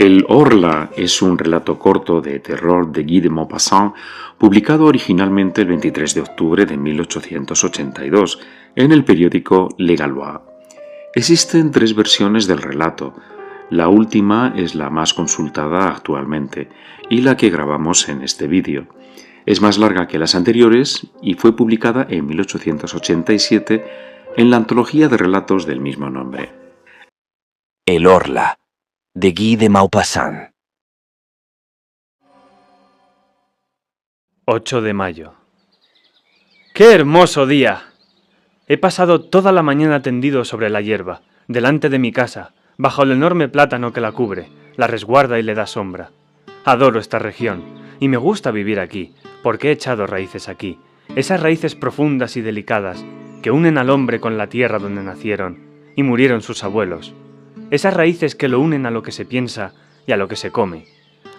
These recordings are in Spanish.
El Orla es un relato corto de terror de Guy de Maupassant, publicado originalmente el 23 de octubre de 1882 en el periódico Le Gaulois. Existen tres versiones del relato. La última es la más consultada actualmente y la que grabamos en este vídeo. Es más larga que las anteriores y fue publicada en 1887 en la antología de relatos del mismo nombre. El Orla, de Guy de Maupassant. 8 de mayo. ¡Qué hermoso día! He pasado toda la mañana tendido sobre la hierba, delante de mi casa, bajo el enorme plátano que la cubre, la resguarda y le da sombra. Adoro esta región, y me gusta vivir aquí, porque he echado raíces aquí, esas raíces profundas y delicadas que unen al hombre con la tierra donde nacieron y murieron sus abuelos. Esas raíces que lo unen a lo que se piensa y a lo que se come,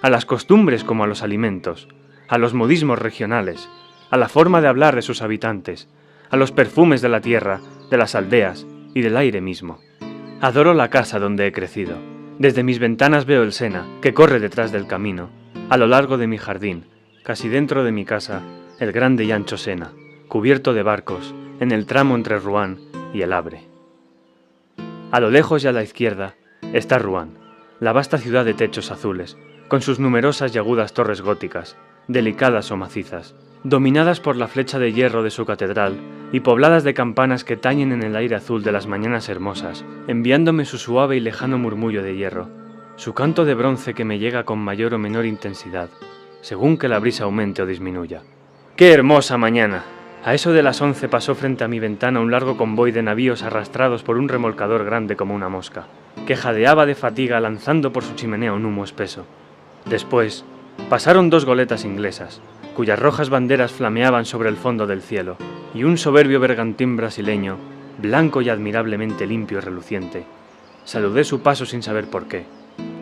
a las costumbres como a los alimentos, a los modismos regionales, a la forma de hablar de sus habitantes, a los perfumes de la tierra, de las aldeas y del aire mismo. Adoro la casa donde he crecido. Desde mis ventanas veo el Sena, que corre detrás del camino, a lo largo de mi jardín, casi dentro de mi casa, el grande y ancho Sena, cubierto de barcos, en el tramo entre Rouen y el Havre. A lo lejos y a la izquierda está Rouen, la vasta ciudad de techos azules, con sus numerosas y agudas torres góticas, delicadas o macizas, dominadas por la flecha de hierro de su catedral y pobladas de campanas que tañen en el aire azul de las mañanas hermosas, enviándome su suave y lejano murmullo de hierro, su canto de bronce que me llega con mayor o menor intensidad, según que la brisa aumente o disminuya. ¡Qué hermosa mañana! A eso de las 11 pasó frente a mi ventana un largo convoy de navíos arrastrados por un remolcador grande como una mosca, que jadeaba de fatiga lanzando por su chimenea un humo espeso. Después, pasaron dos goletas inglesas, cuyas rojas banderas flameaban sobre el fondo del cielo, y un soberbio bergantín brasileño, blanco y admirablemente limpio y reluciente. Saludé su paso sin saber por qué,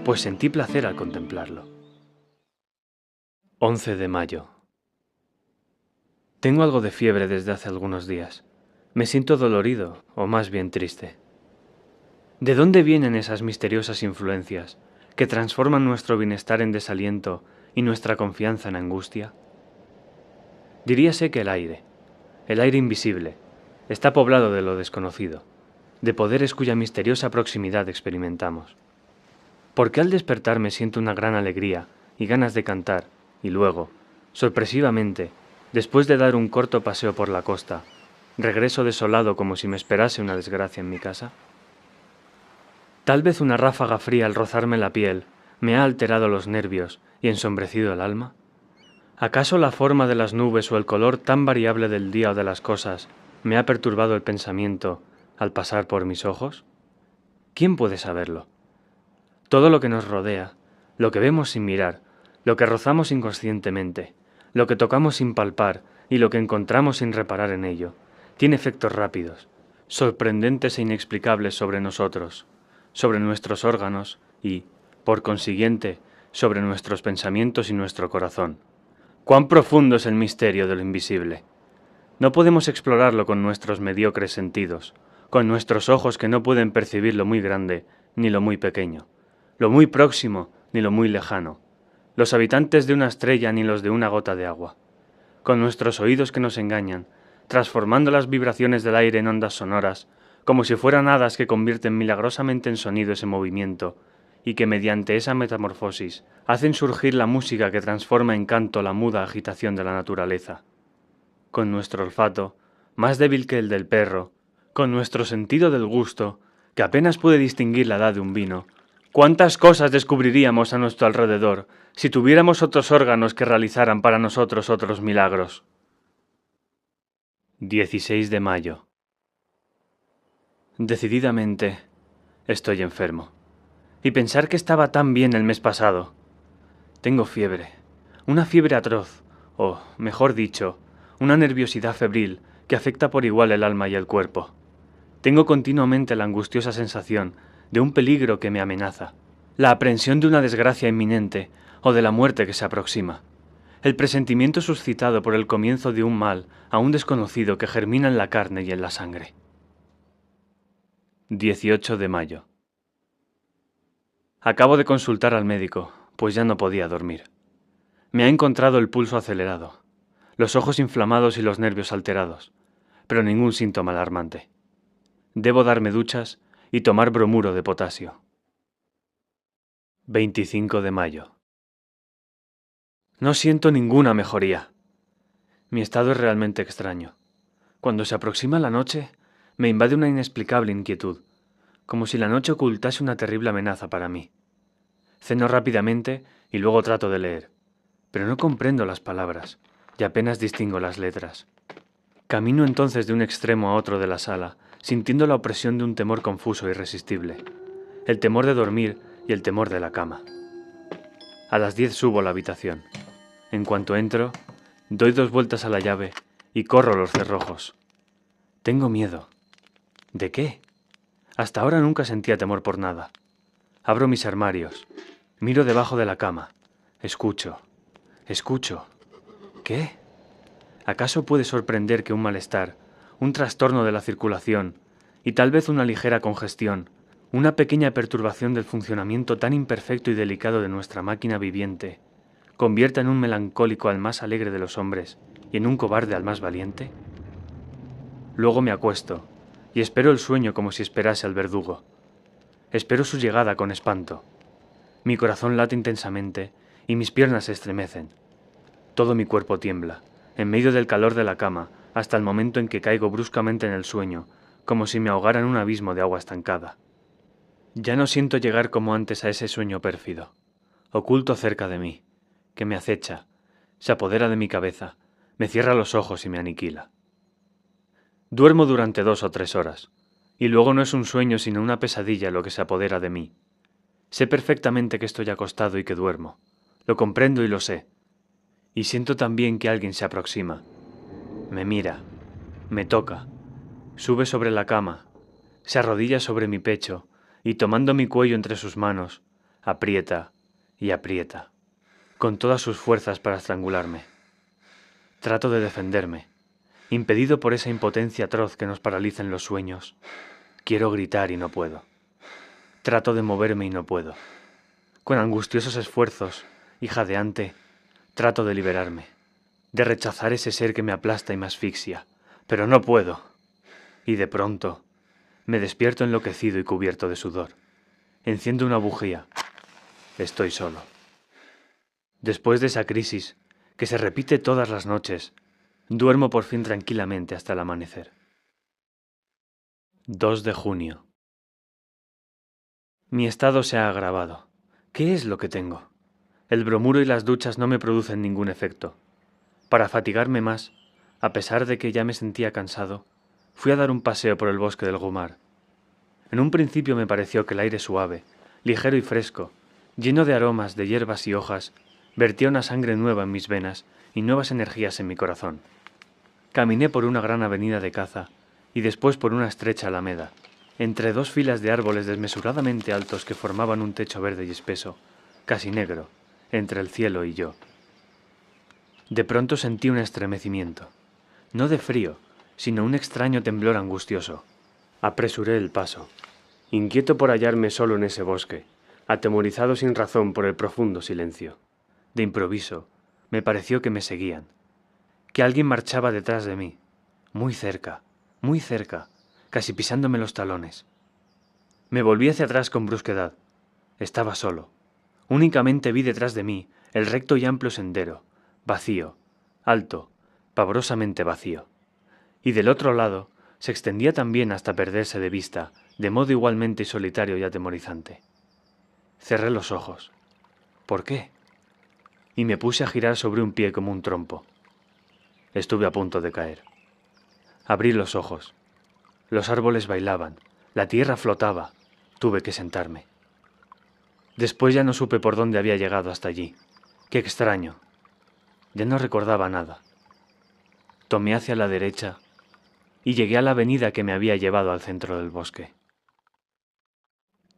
pues sentí placer al contemplarlo. 11 de mayo. Tengo algo de fiebre desde hace algunos días. Me siento dolorido, o más bien triste. ¿De dónde vienen esas misteriosas influencias que transforman nuestro bienestar en desaliento y nuestra confianza en angustia? Diríase que el aire invisible, está poblado de lo desconocido, de poderes cuya misteriosa proximidad experimentamos. Porque al despertarme siento una gran alegría y ganas de cantar, y luego, sorpresivamente, después de dar un corto paseo por la costa, regreso desolado como si me esperase una desgracia en mi casa? Tal vez una ráfaga fría al rozarme la piel me ha alterado los nervios y ensombrecido el alma. ¿Acaso la forma de las nubes o el color tan variable del día o de las cosas me ha perturbado el pensamiento al pasar por mis ojos? ¿Quién puede saberlo? Todo lo que nos rodea, lo que vemos sin mirar, lo que rozamos inconscientemente, lo que tocamos sin palpar y lo que encontramos sin reparar en ello, tiene efectos rápidos, sorprendentes e inexplicables sobre nosotros, sobre nuestros órganos y, por consiguiente, sobre nuestros pensamientos y nuestro corazón. ¡Cuán profundo es el misterio de lo invisible! No podemos explorarlo con nuestros mediocres sentidos, con nuestros ojos que no pueden percibir lo muy grande ni lo muy pequeño, lo muy próximo ni lo muy lejano, los habitantes de una estrella ni los de una gota de agua, con nuestros oídos que nos engañan, transformando las vibraciones del aire en ondas sonoras, como si fueran hadas que convierten milagrosamente en sonido ese movimiento, y que mediante esa metamorfosis hacen surgir la música que transforma en canto la muda agitación de la naturaleza. Con nuestro olfato, más débil que el del perro, con nuestro sentido del gusto, que apenas puede distinguir la edad de un vino, ¿cuántas cosas descubriríamos a nuestro alrededor si tuviéramos otros órganos que realizaran para nosotros otros milagros? 16 de mayo. Decididamente, estoy enfermo. Y pensar que estaba tan bien el mes pasado. Tengo fiebre, una fiebre atroz, o, mejor dicho, una nerviosidad febril que afecta por igual el alma y el cuerpo. Tengo continuamente la angustiosa sensación de un peligro que me amenaza, la aprensión de una desgracia inminente o de la muerte que se aproxima, el presentimiento suscitado por el comienzo de un mal aún desconocido que germina en la carne y en la sangre. 18 de mayo. Acabo de consultar al médico, pues ya no podía dormir. Me ha encontrado el pulso acelerado, los ojos inflamados y los nervios alterados, pero ningún síntoma alarmante. Debo darme duchas y tomar bromuro de potasio. 25 de mayo. No siento ninguna mejoría. Mi estado es realmente extraño. Cuando se aproxima la noche, me invade una inexplicable inquietud, como si la noche ocultase una terrible amenaza para mí. Ceno rápidamente y luego trato de leer, pero no comprendo las palabras y apenas distingo las letras. Camino entonces de un extremo a otro de la sala, sintiendo la opresión de un temor confuso e irresistible, el temor de dormir y el temor de la cama. A las 10 subo a la habitación. En cuanto entro, doy 2 vueltas a la llave y corro los cerrojos. Tengo miedo. ¿De qué? Hasta ahora nunca sentía temor por nada. Abro mis armarios, miro debajo de la cama, escucho. ¿Qué? ¿Acaso puede sorprender que un malestar, un trastorno de la circulación y tal vez una ligera congestión, una pequeña perturbación del funcionamiento tan imperfecto y delicado de nuestra máquina viviente, convierta en un melancólico al más alegre de los hombres y en un cobarde al más valiente? Luego me acuesto y espero el sueño como si esperase al verdugo. Espero su llegada con espanto. Mi corazón late intensamente y mis piernas se estremecen. Todo mi cuerpo tiembla, en medio del calor de la cama, hasta el momento en que caigo bruscamente en el sueño, como si me ahogara en un abismo de agua estancada. Ya no siento llegar como antes a ese sueño pérfido, oculto cerca de mí, que me acecha, se apodera de mi cabeza, me cierra los ojos y me aniquila. Duermo durante 2 o 3 horas, y luego no es un sueño sino una pesadilla lo que se apodera de mí. Sé perfectamente que estoy acostado y que duermo, lo comprendo y lo sé, y siento también que alguien se aproxima. Me mira, me toca, sube sobre la cama, se arrodilla sobre mi pecho y tomando mi cuello entre sus manos, aprieta y aprieta, con todas sus fuerzas para estrangularme. Trato de defenderme, impedido por esa impotencia atroz que nos paraliza en los sueños. Quiero gritar y no puedo. Trato de moverme y no puedo. Con angustiosos esfuerzos y jadeante, trato de liberarme, de rechazar ese ser que me aplasta y me asfixia, pero no puedo. Y de pronto, me despierto enloquecido y cubierto de sudor. Enciendo una bujía. Estoy solo. Después de esa crisis, que se repite todas las noches, duermo por fin tranquilamente hasta el amanecer. 2 de junio. Mi estado se ha agravado. ¿Qué es lo que tengo? El bromuro y las duchas no me producen ningún efecto. Para fatigarme más, a pesar de que ya me sentía cansado, fui a dar un paseo por el bosque del Gumar. En un principio me pareció que el aire suave, ligero y fresco, lleno de aromas de hierbas y hojas, vertía una sangre nueva en mis venas y nuevas energías en mi corazón. Caminé por una gran avenida de caza y después por una estrecha alameda, entre 2 filas de árboles desmesuradamente altos que formaban un techo verde y espeso, casi negro, entre el cielo y yo. De pronto sentí un estremecimiento, no de frío, sino un extraño temblor angustioso. Apresuré el paso, inquieto por hallarme solo en ese bosque, atemorizado sin razón por el profundo silencio. De improviso, me pareció que me seguían, que alguien marchaba detrás de mí, muy cerca, casi pisándome los talones. Me volví hacia atrás con brusquedad. Estaba solo. Únicamente vi detrás de mí el recto y amplio sendero, vacío, alto, pavorosamente vacío. Y del otro lado se extendía también hasta perderse de vista, de modo igualmente solitario y atemorizante. Cerré los ojos. ¿Por qué? Y me puse a girar sobre un pie como un trompo. Estuve a punto de caer. Abrí los ojos. Los árboles bailaban, la tierra flotaba. Tuve que sentarme. Después ya no supe por dónde había llegado hasta allí. ¡Qué extraño! Ya no recordaba nada. Tomé hacia la derecha y llegué a la avenida que me había llevado al centro del bosque.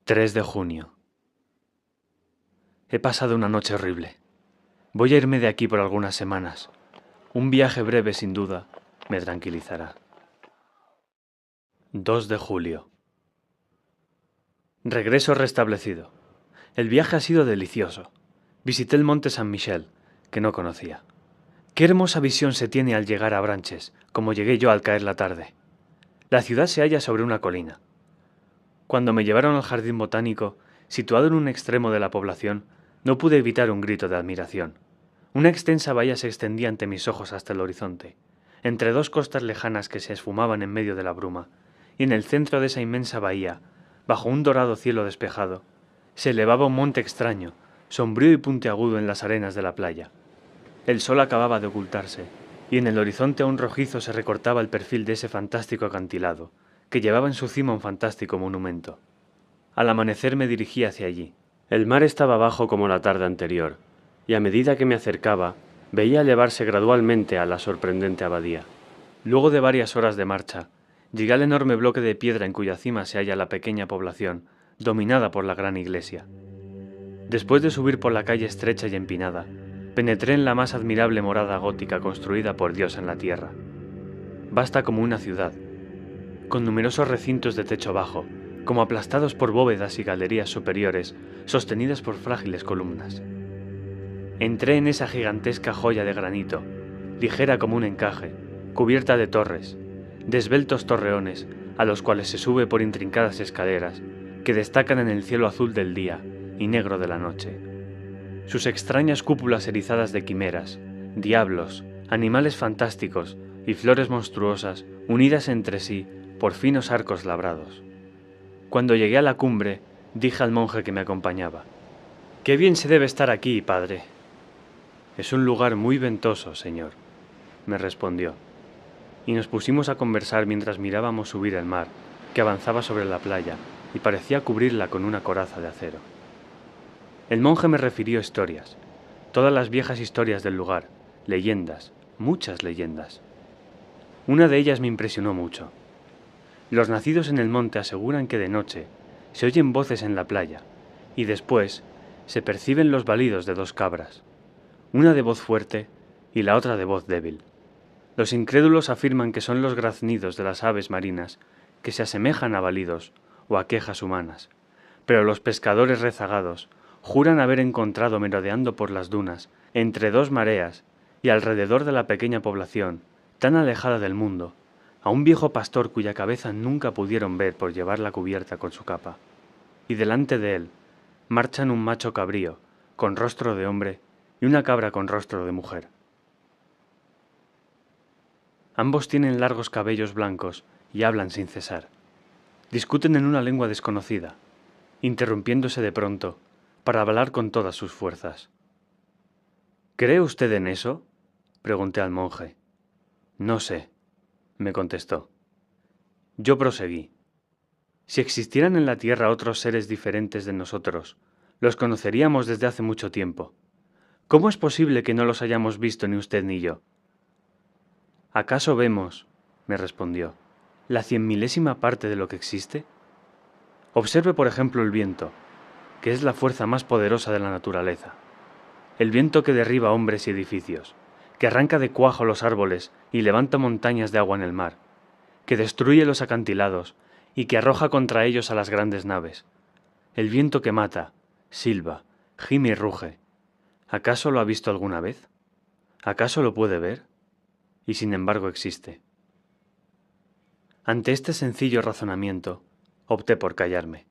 3 de junio. He pasado una noche horrible. Voy a irme de aquí por algunas semanas. Un viaje breve, sin duda, me tranquilizará. 2 de julio. Regreso restablecido. El viaje ha sido delicioso. Visité el monte San Michel, que no conocía. Qué hermosa visión se tiene al llegar a Branches, como llegué yo al caer la tarde. La ciudad se halla sobre una colina. Cuando me llevaron al jardín botánico, situado en un extremo de la población, no pude evitar un grito de admiración. Una extensa bahía se extendía ante mis ojos hasta el horizonte, entre dos costas lejanas que se esfumaban en medio de la bruma, y en el centro de esa inmensa bahía, bajo un dorado cielo despejado, se elevaba un monte extraño, sombrío y puntiagudo en las arenas de la playa. El sol acababa de ocultarse, y en el horizonte aún rojizo se recortaba el perfil de ese fantástico acantilado, que llevaba en su cima un fantástico monumento. Al amanecer me dirigí hacia allí. El mar estaba bajo como la tarde anterior, y a medida que me acercaba, veía elevarse gradualmente a la sorprendente abadía. Luego de varias horas de marcha, llegué al enorme bloque de piedra en cuya cima se halla la pequeña población, dominada por la gran iglesia. Después de subir por la calle estrecha y empinada, penetré en la más admirable morada gótica construida por Dios en la tierra. Vasta como una ciudad, con numerosos recintos de techo bajo, como aplastados por bóvedas y galerías superiores, sostenidas por frágiles columnas. Entré en esa gigantesca joya de granito, ligera como un encaje, cubierta de torres, de esbeltos torreones, a los cuales se sube por intrincadas escaleras, que destacan en el cielo azul del día y negro de la noche. Sus extrañas cúpulas erizadas de quimeras, diablos, animales fantásticos y flores monstruosas unidas entre sí por finos arcos labrados. Cuando llegué a la cumbre, dije al monje que me acompañaba: «Qué bien se debe estar aquí, padre». «Es un lugar muy ventoso, señor», me respondió, y nos pusimos a conversar mientras mirábamos subir el mar, que avanzaba sobre la playa y parecía cubrirla con una coraza de acero. El monje me refirió historias, todas las viejas historias del lugar, leyendas, muchas leyendas. Una de ellas me impresionó mucho. Los nacidos en el monte aseguran que de noche se oyen voces en la playa y después se perciben los balidos de dos cabras, una de voz fuerte y la otra de voz débil. Los incrédulos afirman que son los graznidos de las aves marinas que se asemejan a balidos o a quejas humanas, pero los pescadores rezagados juran haber encontrado merodeando por las dunas, entre dos mareas y alrededor de la pequeña población, tan alejada del mundo, a un viejo pastor cuya cabeza nunca pudieron ver por llevarla cubierta con su capa, y delante de él marchan un macho cabrío con rostro de hombre y una cabra con rostro de mujer. Ambos tienen largos cabellos blancos y hablan sin cesar. Discuten en una lengua desconocida, interrumpiéndose de pronto para hablar con todas sus fuerzas. ¿Cree usted en eso?, pregunté al monje. No sé, me contestó. Yo proseguí. Si existieran en la tierra otros seres diferentes de nosotros, los conoceríamos desde hace mucho tiempo. ¿Cómo es posible que no los hayamos visto ni usted ni yo? ¿Acaso vemos, me respondió, la 100.000ª parte de lo que existe? Observe, por ejemplo, el viento, que es la fuerza más poderosa de la naturaleza. El viento que derriba hombres y edificios, que arranca de cuajo los árboles y levanta montañas de agua en el mar, que destruye los acantilados y que arroja contra ellos a las grandes naves. El viento que mata, silba, gime y ruge. ¿Acaso lo ha visto alguna vez? ¿Acaso lo puede ver? Y sin embargo existe. Ante este sencillo razonamiento, opté por callarme.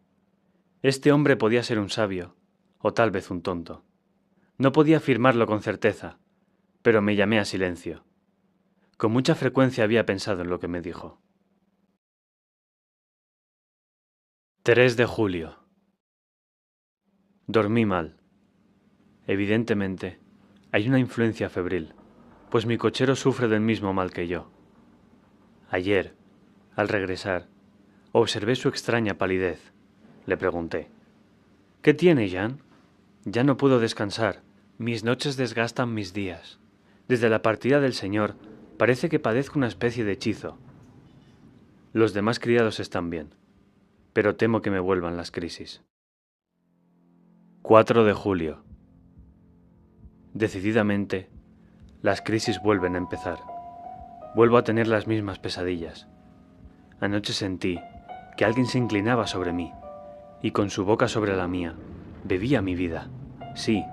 Este hombre podía ser un sabio, o tal vez un tonto. No podía afirmarlo con certeza, pero me llamé a silencio. Con mucha frecuencia había pensado en lo que me dijo. 3 de julio. Dormí mal. Evidentemente, hay una influencia febril, pues mi cochero sufre del mismo mal que yo. Ayer, al regresar, observé su extraña palidez. Le pregunté: ¿Qué tiene, Jean? Ya no puedo descansar. Mis noches desgastan mis días. Desde la partida del señor, parece que padezco una especie de hechizo. Los demás criados están bien, pero temo que me vuelvan las crisis. 4 de julio. Decididamente, las crisis vuelven a empezar. Vuelvo a tener las mismas pesadillas. Anoche sentí que alguien se inclinaba sobre mí y con su boca sobre la mía Bebía mi vida. Sí,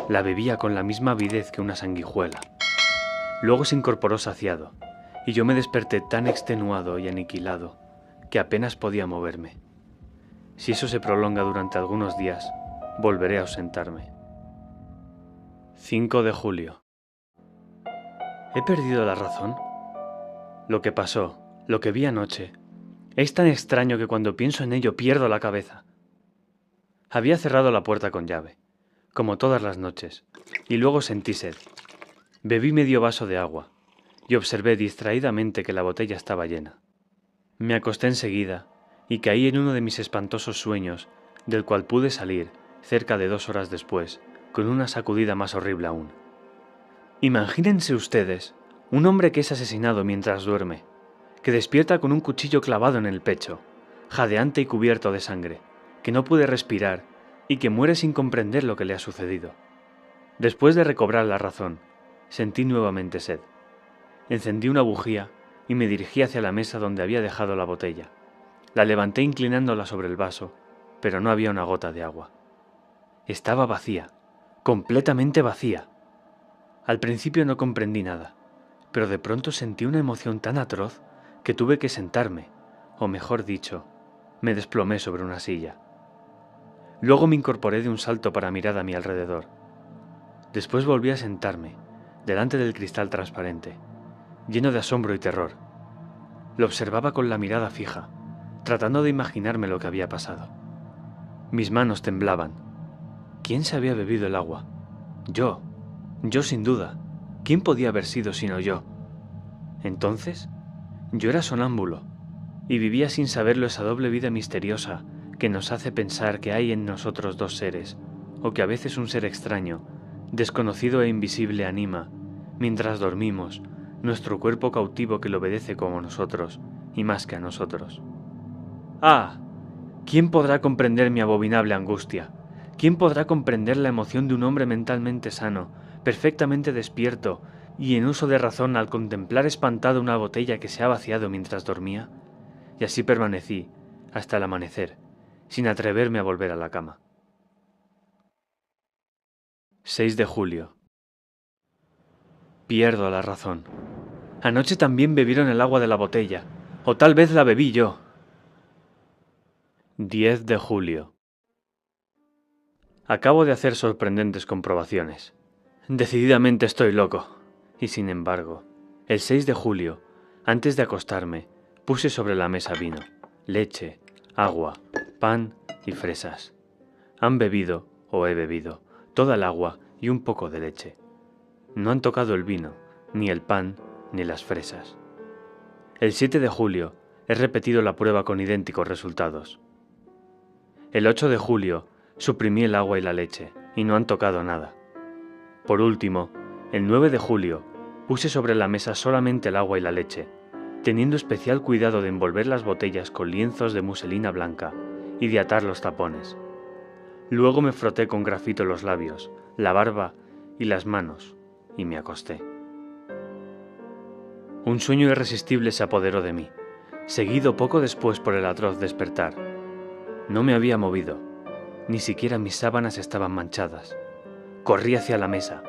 la bebía con la misma avidez que una sanguijuela. Luego se incorporó saciado, y yo me desperté tan extenuado y aniquilado que apenas podía moverme. Si eso se prolonga durante algunos días, volveré a ausentarme. 5 de julio. ¿He perdido la razón? Lo que pasó, lo que vi anoche, es tan extraño que cuando pienso en ello pierdo la cabeza. Había cerrado la puerta con llave, como todas las noches, y luego sentí sed. Bebí medio vaso de agua y observé distraídamente que la botella estaba llena. Me acosté enseguida y caí en uno de mis espantosos sueños, del cual pude salir cerca de 2 horas después, con una sacudida más horrible aún. Imagínense ustedes un hombre que es asesinado mientras duerme, que despierta con un cuchillo clavado en el pecho, jadeante y cubierto de sangre, que no puede respirar y que muere sin comprender lo que le ha sucedido. Después de recobrar la razón, sentí nuevamente sed. Encendí una bujía y me dirigí hacia la mesa donde había dejado la botella. La levanté inclinándola sobre el vaso, pero no había una gota de agua. Estaba vacía, completamente vacía. Al principio no comprendí nada, pero de pronto sentí una emoción tan atroz que tuve que sentarme, o mejor dicho, me desplomé sobre una silla. Luego me incorporé de un salto para mirar a mi alrededor. Después volví a sentarme, delante del cristal transparente, lleno de asombro y terror. Lo observaba con la mirada fija, tratando de imaginarme lo que había pasado. Mis manos temblaban. ¿Quién se había bebido el agua? Yo sin duda. ¿Quién podía haber sido sino yo? Entonces, yo era sonámbulo, y vivía sin saberlo esa doble vida misteriosa que nos hace pensar que hay en nosotros dos seres, o que a veces un ser extraño, desconocido e invisible anima, mientras dormimos, nuestro cuerpo cautivo que le obedece como nosotros, y más que a nosotros. ¡Ah! ¿Quién podrá comprender mi abominable angustia? ¿Quién podrá comprender la emoción de un hombre mentalmente sano, perfectamente despierto y en uso de razón al contemplar espantado una botella que se ha vaciado mientras dormía? Y así permanecí hasta el amanecer, sin atreverme a volver a la cama. 6 de julio. Pierdo la razón. Anoche también bebieron el agua de la botella, o tal vez la bebí yo. 10 de julio. Acabo de hacer sorprendentes comprobaciones. Decididamente estoy loco. Y sin embargo, el 6 de julio, antes de acostarme, puse sobre la mesa vino, leche, agua, pan y fresas. Han bebido, o he bebido, toda el agua y un poco de leche. No han tocado el vino, ni el pan, ni las fresas. El 7 de julio he repetido la prueba con idénticos resultados. El 8 de julio suprimí el agua y la leche, y no han tocado nada. Por último, el 9 de julio puse sobre la mesa solamente el agua y la leche, teniendo especial cuidado de envolver las botellas con lienzos de muselina blanca y de atar los tapones. Luego me froté con grafito los labios, la barba y las manos, y me acosté. Un sueño irresistible se apoderó de mí, seguido poco después por el atroz despertar. No me había movido, ni siquiera mis sábanas estaban manchadas. Corrí hacia la mesa.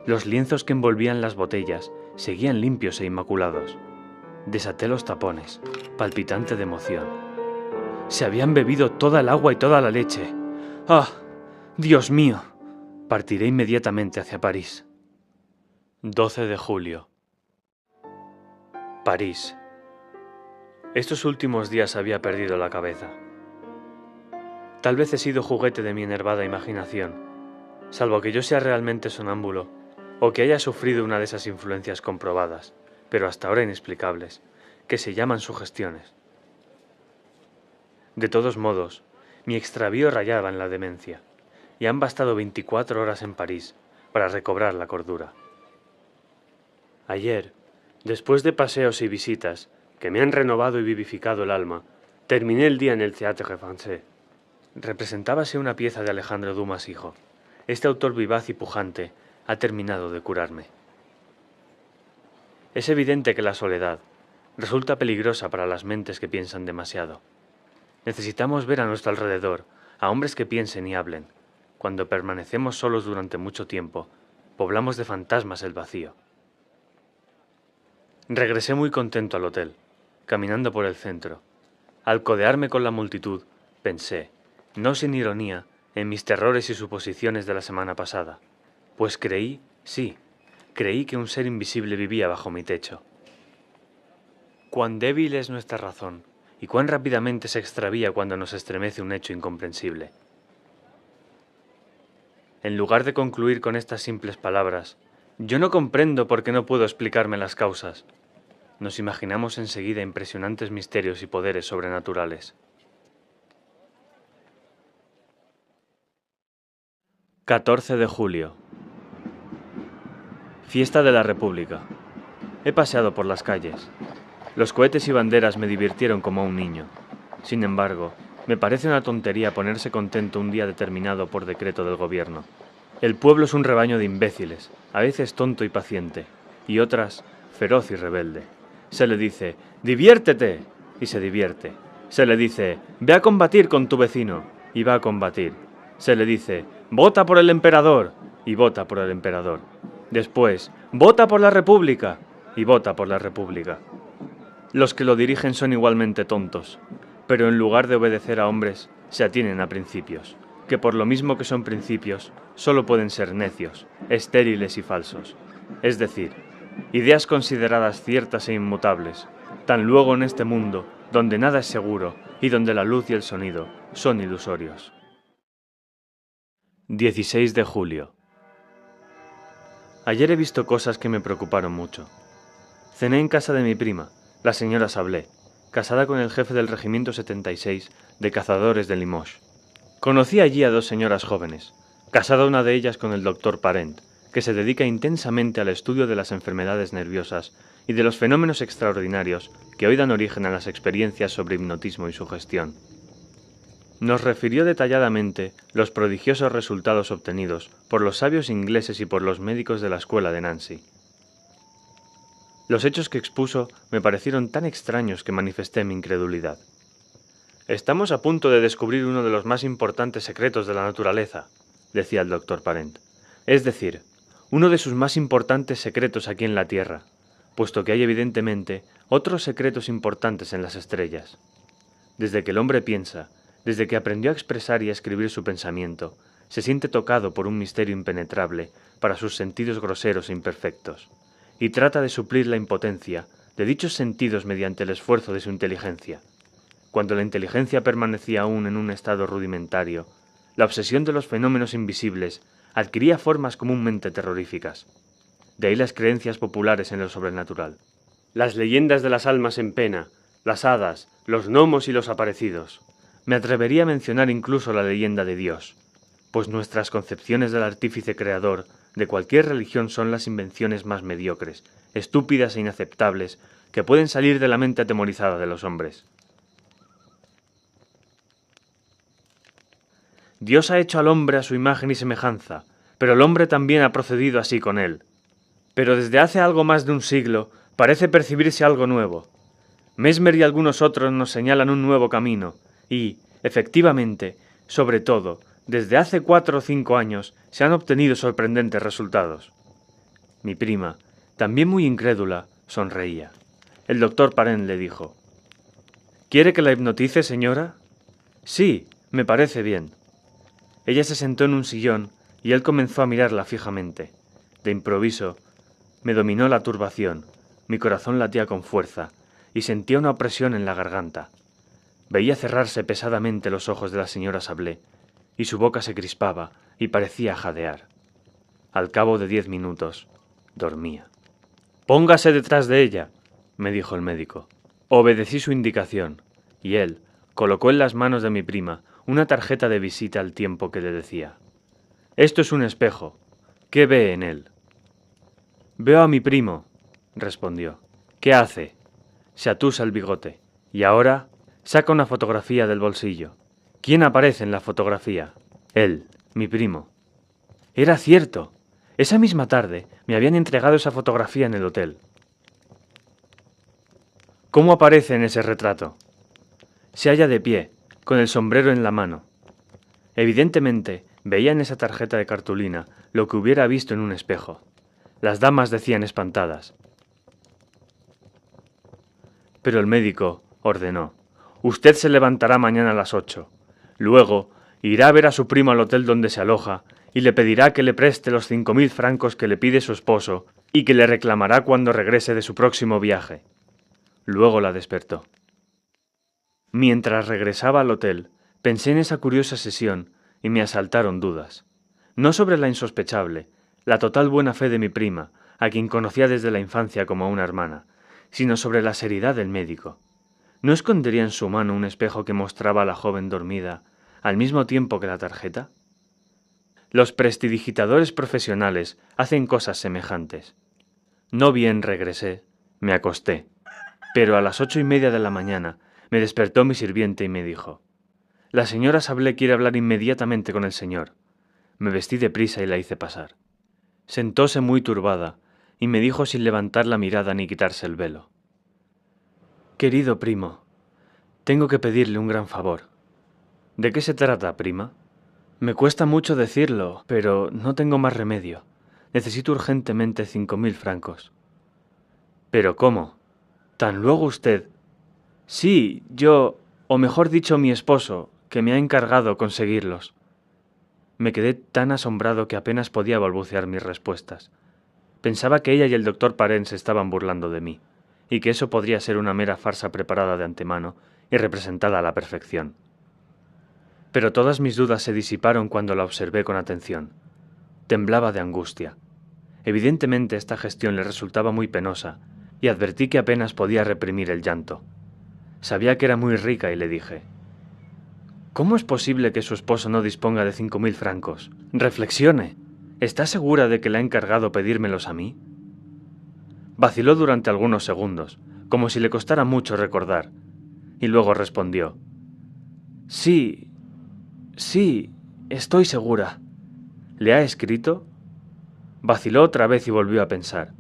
Los lienzos que envolvían las botellas seguían limpios e inmaculados. Desaté los tapones, palpitante de emoción. Se habían bebido toda el agua y toda la leche. ¡Ah! ¡Dios mío! Partiré inmediatamente hacia París. 12 de julio. París. Estos últimos días había perdido la cabeza. Tal vez he sido juguete de mi enervada imaginación, salvo que yo sea realmente sonámbulo, o que haya sufrido una de esas influencias comprobadas, pero hasta ahora inexplicables, que se llaman sugestiones. De todos modos, mi extravío rayaba en la demencia, y han bastado 24 horas en París para recobrar la cordura. Ayer, después de paseos y visitas que me han renovado y vivificado el alma, terminé el día en el Théâtre Français. Representábase una pieza de Alejandro Dumas hijo. Este autor vivaz y pujante ha terminado de curarme. Es evidente que la soledad resulta peligrosa para las mentes que piensan demasiado. Necesitamos ver a nuestro alrededor a hombres que piensen y hablen, cuando permanecemos solos durante mucho tiempo, poblamos de fantasmas el vacío. Regresé muy contento al hotel, caminando por el centro. Al codearme con la multitud, pensé, no sin ironía, en mis terrores y suposiciones de la semana pasada, pues creí que un ser invisible vivía bajo mi techo. Cuán débil es nuestra razón, y cuán rápidamente se extravía cuando nos estremece un hecho incomprensible. En lugar de concluir con estas simples palabras, yo no comprendo por qué no puedo explicarme las causas. Nos imaginamos enseguida impresionantes misterios y poderes sobrenaturales. 14 de julio. Fiesta de la República. He paseado por las calles. Los cohetes y banderas me divirtieron como a un niño. Sin embargo, me parece una tontería ponerse contento un día determinado por decreto del gobierno. El pueblo es un rebaño de imbéciles, a veces tonto y paciente, y otras feroz y rebelde. Se le dice, ¡diviértete!, y se divierte. Se le dice, ve a combatir con tu vecino, y va a combatir. Se le dice, vota por el emperador, y vota por el emperador. Después, vota por la República, y vota por la República. Los que lo dirigen son igualmente tontos, pero en lugar de obedecer a hombres, se atienen a principios, que por lo mismo que son principios, solo pueden ser necios, estériles y falsos. Es decir, ideas consideradas ciertas e inmutables, tan luego en este mundo, donde nada es seguro y donde la luz y el sonido son ilusorios. 16 de julio. Ayer he visto cosas que me preocuparon mucho. Cené en casa de mi prima, la señora Sablé, casada con el jefe del Regimiento 76 de Cazadores de Limoges. Conocí allí a dos señoras jóvenes, casada una de ellas con el doctor Parent, que se dedica intensamente al estudio de las enfermedades nerviosas y de los fenómenos extraordinarios que hoy dan origen a las experiencias sobre hipnotismo y sugestión. Nos refirió detalladamente los prodigiosos resultados obtenidos por los sabios ingleses y por los médicos de la escuela de Nancy. Los hechos que expuso me parecieron tan extraños que manifesté mi incredulidad. Estamos a punto de descubrir uno de los más importantes secretos de la naturaleza, decía el doctor Parent. Es decir, uno de sus más importantes secretos aquí en la Tierra, puesto que hay evidentemente otros secretos importantes en las estrellas. Desde que el hombre piensa, desde que aprendió a expresar y a escribir su pensamiento, se siente tocado por un misterio impenetrable para sus sentidos groseros e imperfectos, y trata de suplir la impotencia de dichos sentidos mediante el esfuerzo de su inteligencia. Cuando la inteligencia permanecía aún en un estado rudimentario, la obsesión de los fenómenos invisibles adquiría formas comúnmente terroríficas. De ahí las creencias populares en lo sobrenatural. Las leyendas de las almas en pena, las hadas, los gnomos y los aparecidos. Me atrevería a mencionar incluso la leyenda de Dios, pues nuestras concepciones del artífice creador de cualquier religión son las invenciones más mediocres, estúpidas e inaceptables que pueden salir de la mente atemorizada de los hombres. Dios ha hecho al hombre a su imagen y semejanza, pero el hombre también ha procedido así con él. Pero desde hace algo más de un siglo parece percibirse algo nuevo. Mesmer y algunos otros nos señalan un nuevo camino, y, efectivamente, sobre todo, desde hace 4 o 5 años se han obtenido sorprendentes resultados. Mi prima, también muy incrédula, sonreía. El doctor Parent le dijo, ¿quiere que la hipnotice, señora? Sí, me parece bien. Ella se sentó en un sillón y él comenzó a mirarla fijamente. De improviso, me dominó la turbación, mi corazón latía con fuerza y sentía una opresión en la garganta. Veía cerrarse pesadamente los ojos de la señora Sablé y su boca se crispaba y parecía jadear. Al cabo de 10 minutos, dormía. «Póngase detrás de ella», me dijo el médico. Obedecí su indicación, y él colocó en las manos de mi prima una tarjeta de visita al tiempo que le decía: «Esto es un espejo. ¿Qué ve en él?» «Veo a mi primo», respondió. «¿Qué hace?» Se atusa el bigote. «Y ahora?» Saca una fotografía del bolsillo. ¿Quién aparece en la fotografía? Él, mi primo. Era cierto. Esa misma tarde me habían entregado esa fotografía en el hotel. ¿Cómo aparece en ese retrato? Se halla de pie, con el sombrero en la mano. Evidentemente, Veía en esa tarjeta de cartulina lo que hubiera visto en un espejo. Las damas decían espantadas. Pero el médico ordenó: «Usted se levantará mañana a las 8. Luego irá a ver a su primo al hotel donde se aloja y le pedirá que le preste los 5.000 francos que le pide su esposo y que le reclamará cuando regrese de su próximo viaje». Luego la despertó. Mientras regresaba al hotel, pensé en esa curiosa sesión y me asaltaron dudas. No sobre la insospechable, la total buena fe de mi prima, a quien conocía desde la infancia como a una hermana, sino sobre la seriedad del médico. ¿No escondería en su mano un espejo que mostraba a la joven dormida al mismo tiempo que la tarjeta? Los prestidigitadores profesionales hacen cosas semejantes. No bien regresé, me acosté, pero a las 8:30 de la mañana me despertó mi sirviente y me dijo: «La señora Sablé quiere hablar inmediatamente con el señor». Me vestí deprisa y la hice pasar. Sentóse muy turbada y me dijo sin levantar la mirada ni quitarse el velo: «Querido primo, tengo que pedirle un gran favor». «¿De qué se trata, prima?» «Me cuesta mucho decirlo, pero no tengo más remedio. Necesito urgentemente 5.000 francos». «¿Pero cómo? ¿Tan luego usted?» «Sí, yo, o mejor dicho mi esposo, que me ha encargado conseguirlos». Me quedé tan asombrado que apenas podía balbucear mis respuestas. Pensaba que ella y el doctor Parent se estaban burlando de mí, y que eso podría ser una mera farsa preparada de antemano y representada a la perfección. Pero todas mis dudas se disiparon cuando la observé con atención. Temblaba de angustia. Evidentemente esta gestión le resultaba muy penosa, y advertí que apenas podía reprimir el llanto. Sabía que era muy rica y le dije: «¿Cómo es posible que su esposo no disponga de 5.000 francos? Reflexione. ¿Está segura de que le ha encargado pedírmelos a mí?» Vaciló durante algunos segundos, como si le costara mucho recordar, y luego respondió: «Sí, estoy segura». «¿Le ha escrito?» Vaciló otra vez y volvió a pensar.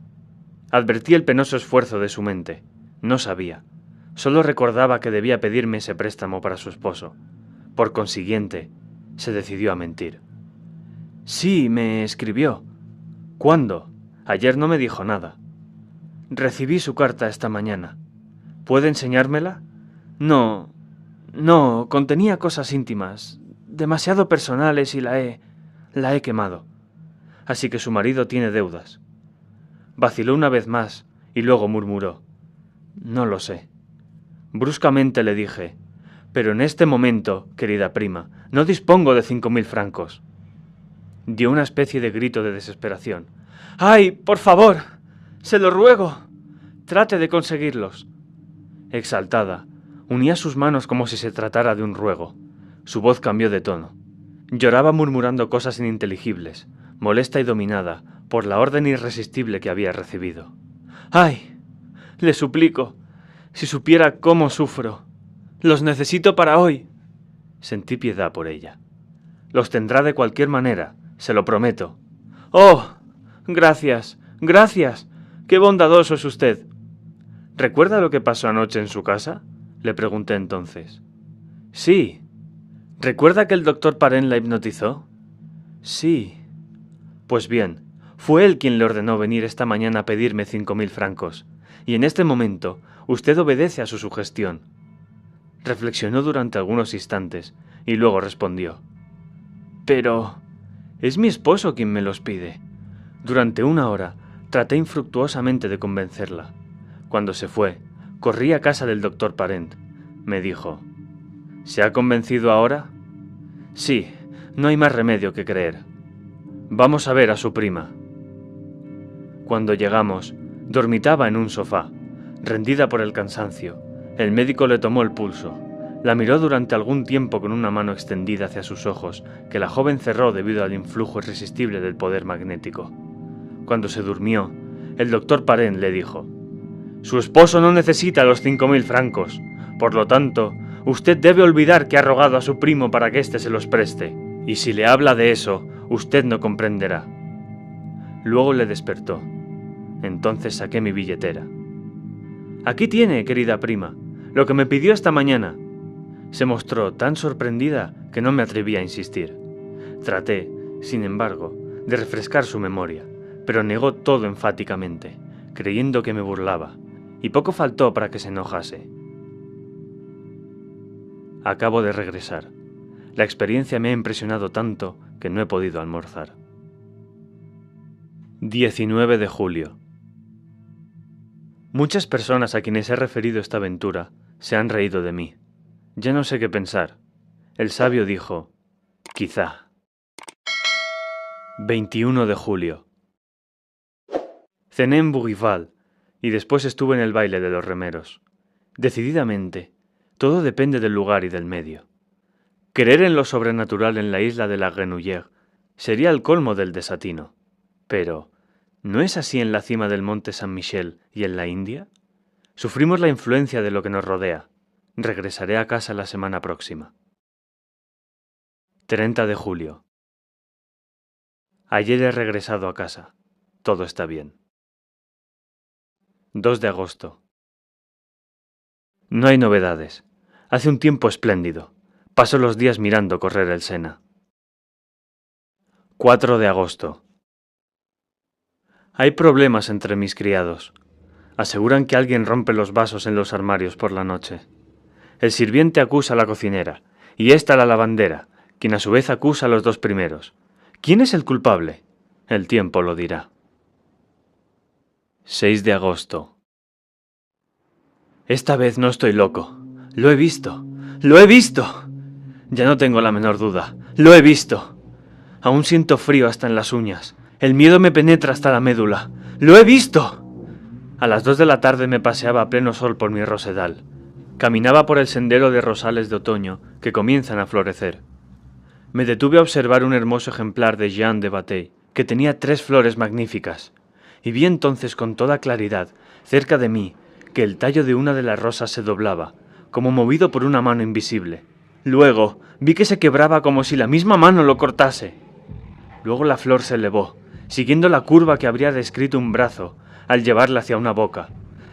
Advertí el penoso esfuerzo de su mente. No sabía. Solo recordaba que debía pedirme ese préstamo para su esposo. Por consiguiente, se decidió a mentir. «Sí, me escribió». «¿Cuándo? Ayer no me dijo nada». «Recibí su carta esta mañana». «¿Puede enseñármela?» No, contenía cosas íntimas, demasiado personales y la he quemado. Así que su marido tiene deudas». Vaciló una vez más y luego murmuró: «No lo sé». Bruscamente le dije: «Pero en este momento, querida prima, no dispongo de 5.000 francos». Dio una especie de grito de desesperación. «¡Ay, por favor! ¡Se lo ruego! Trate de conseguirlos». Exaltada, unía sus manos como si se tratara de un ruego. Su voz cambió de tono. Lloraba murmurando cosas ininteligibles, molesta y dominada por la orden irresistible que había recibido. «¡Ay! Le suplico, si supiera cómo sufro. Los necesito para hoy». Sentí piedad por ella. «Los tendrá de cualquier manera, se lo prometo». «Oh, gracias, gracias. Qué bondadoso es usted». «¿Recuerda lo que pasó anoche en su casa?», le pregunté entonces. «Sí». «¿Recuerda que el doctor Parent la hipnotizó?». «Sí». «Pues bien, fue él quien le ordenó venir esta mañana a pedirme 5.000 francos, y en este momento usted obedece a su sugestión». Reflexionó durante algunos instantes y luego respondió: «Pero es mi esposo quien me los pide». Durante 1 hora traté infructuosamente de convencerla. Cuando se fue, corrí a casa del doctor Parent. Me dijo: «¿Se ha convencido ahora?». «Sí, no hay más remedio que creer. Vamos a ver a su prima». Cuando llegamos, dormitaba en un sofá, rendida por el cansancio. El médico le tomó el pulso. La miró durante algún tiempo con una mano extendida hacia sus ojos, que la joven cerró debido al influjo irresistible del poder magnético. Cuando se durmió, el doctor Parent le dijo: «Su esposo no necesita los 5.000 francos. Por lo tanto, usted debe olvidar que ha rogado a su primo para que éste se los preste. Y si le habla de eso, usted no comprenderá». Luego le despertó. Entonces saqué mi billetera. «Aquí tiene, querida prima, lo que me pidió esta mañana». Se mostró tan sorprendida que no me atreví a insistir. Traté, sin embargo, de refrescar su memoria, pero negó todo enfáticamente, creyendo que me burlaba, y poco faltó para que se enojase. Acabo de regresar. La experiencia me ha impresionado tanto que no he podido almorzar. 19 de julio. Muchas personas a quienes he referido esta aventura se han reído de mí. Ya no sé qué pensar. El sabio dijo, quizá. 21 de julio. Cené en Bougival y después estuve en el baile de los remeros. Decididamente, todo depende del lugar y del medio. Creer en lo sobrenatural en la isla de la Grenouillère sería el colmo del desatino. Pero, ¿no es así en la cima del monte Saint-Michel y en la India? Sufrimos la influencia de lo que nos rodea. Regresaré a casa la semana próxima. 30 de julio. Ayer he regresado a casa. Todo está bien. 2 de agosto. No hay novedades. Hace un tiempo espléndido. Paso los días mirando correr el Sena. 4 de agosto. Hay problemas entre mis criados. Aseguran que alguien rompe los vasos en los armarios por la noche. El sirviente acusa a la cocinera, y ésta a la lavandera, quien a su vez acusa a los dos primeros. ¿Quién es el culpable? El tiempo lo dirá. 6 de agosto. Esta vez no estoy loco. Lo he visto. ¡Lo he visto! Ya no tengo la menor duda. ¡Lo he visto! Aún siento frío hasta en las uñas. El miedo me penetra hasta la médula. ¡Lo he visto! A las 2 de la tarde me paseaba a pleno sol por mi rosedal. Caminaba por el sendero de rosales de otoño que comienzan a florecer. Me detuve a observar un hermoso ejemplar de Jeanne de Batey, que tenía 3 flores magníficas, y vi entonces con toda claridad, cerca de mí, que el tallo de una de las rosas se doblaba, como movido por una mano invisible. Luego vi que se quebraba como si la misma mano lo cortase. Luego la flor se elevó, siguiendo la curva que habría descrito un brazo al llevarla hacia una boca,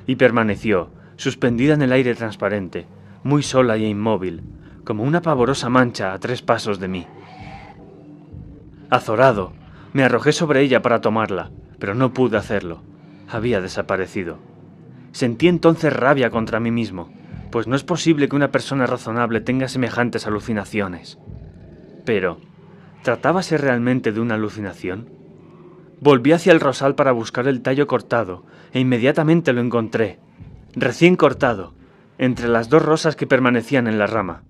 y permaneció, suspendida en el aire transparente, muy sola e inmóvil, como una pavorosa mancha a 3 pasos de mí. Azorado, me arrojé sobre ella para tomarla, pero no pude hacerlo. Había desaparecido. Sentí entonces rabia contra mí mismo, pues no es posible que una persona razonable tenga semejantes alucinaciones. Pero, ¿tratábase realmente de una alucinación? Volví hacia el rosal para buscar el tallo cortado, e inmediatamente lo encontré, recién cortado, entre las 2 rosas que permanecían en la rama.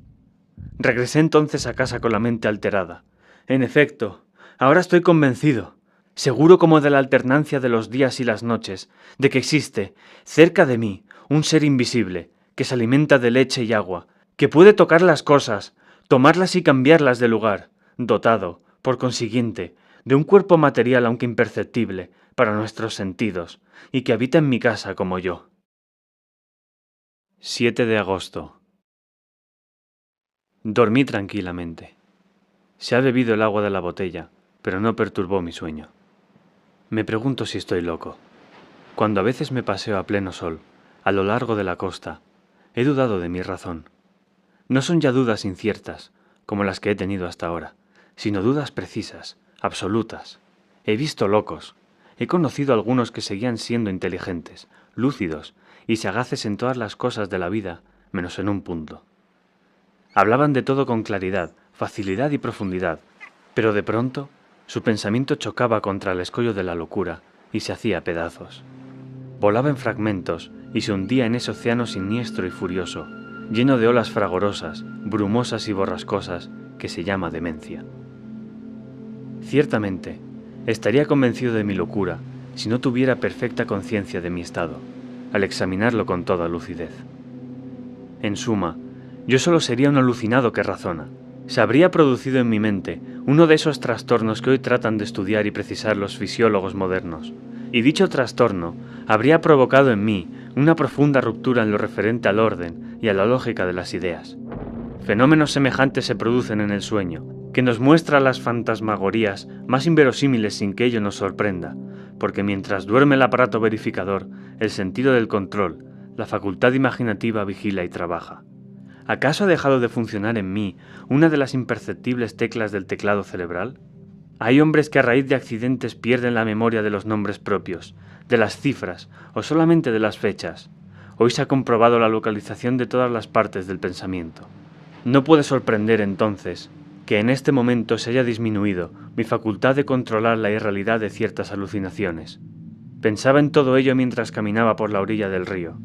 Regresé entonces a casa con la mente alterada. En efecto, ahora estoy convencido, seguro como de la alternancia de los días y las noches, de que existe, cerca de mí, un ser invisible, que se alimenta de leche y agua, que puede tocar las cosas, tomarlas y cambiarlas de lugar, dotado, por consiguiente, de un cuerpo material aunque imperceptible para nuestros sentidos, y que habita en mi casa como yo. 7 de agosto. Dormí tranquilamente. Se ha bebido el agua de la botella, pero no perturbó mi sueño. Me pregunto si estoy loco. Cuando a veces me paseo a pleno sol, a lo largo de la costa, he dudado de mi razón. No son ya dudas inciertas, como las que he tenido hasta ahora, sino dudas precisas, absolutas. He visto locos. He conocido a algunos que seguían siendo inteligentes, lúcidos y sagaces en todas las cosas de la vida, menos en un punto. Hablaban de todo con claridad, facilidad y profundidad, pero de pronto su pensamiento chocaba contra el escollo de la locura y se hacía pedazos. Volaba en fragmentos y se hundía en ese océano siniestro y furioso, lleno de olas fragorosas, brumosas y borrascosas, que se llama demencia. Ciertamente, estaría convencido de mi locura si no tuviera perfecta conciencia de mi estado, al examinarlo con toda lucidez. En suma, yo solo sería un alucinado que razona. Se habría producido en mi mente uno de esos trastornos que hoy tratan de estudiar y precisar los fisiólogos modernos, y dicho trastorno habría provocado en mí una profunda ruptura en lo referente al orden y a la lógica de las ideas. Fenómenos semejantes se producen en el sueño, que nos muestra las fantasmagorías más inverosímiles sin que ello nos sorprenda, porque mientras duerme el aparato verificador, el sentido del control, la facultad imaginativa vigila y trabaja. ¿Acaso ha dejado de funcionar en mí una de las imperceptibles teclas del teclado cerebral? Hay hombres que a raíz de accidentes pierden la memoria de los nombres propios, de las cifras o solamente de las fechas. Hoy se ha comprobado la localización de todas las partes del pensamiento. No puede sorprender entonces que en este momento se haya disminuido mi facultad de controlar la irrealidad de ciertas alucinaciones. Pensaba en todo ello mientras caminaba por la orilla del río.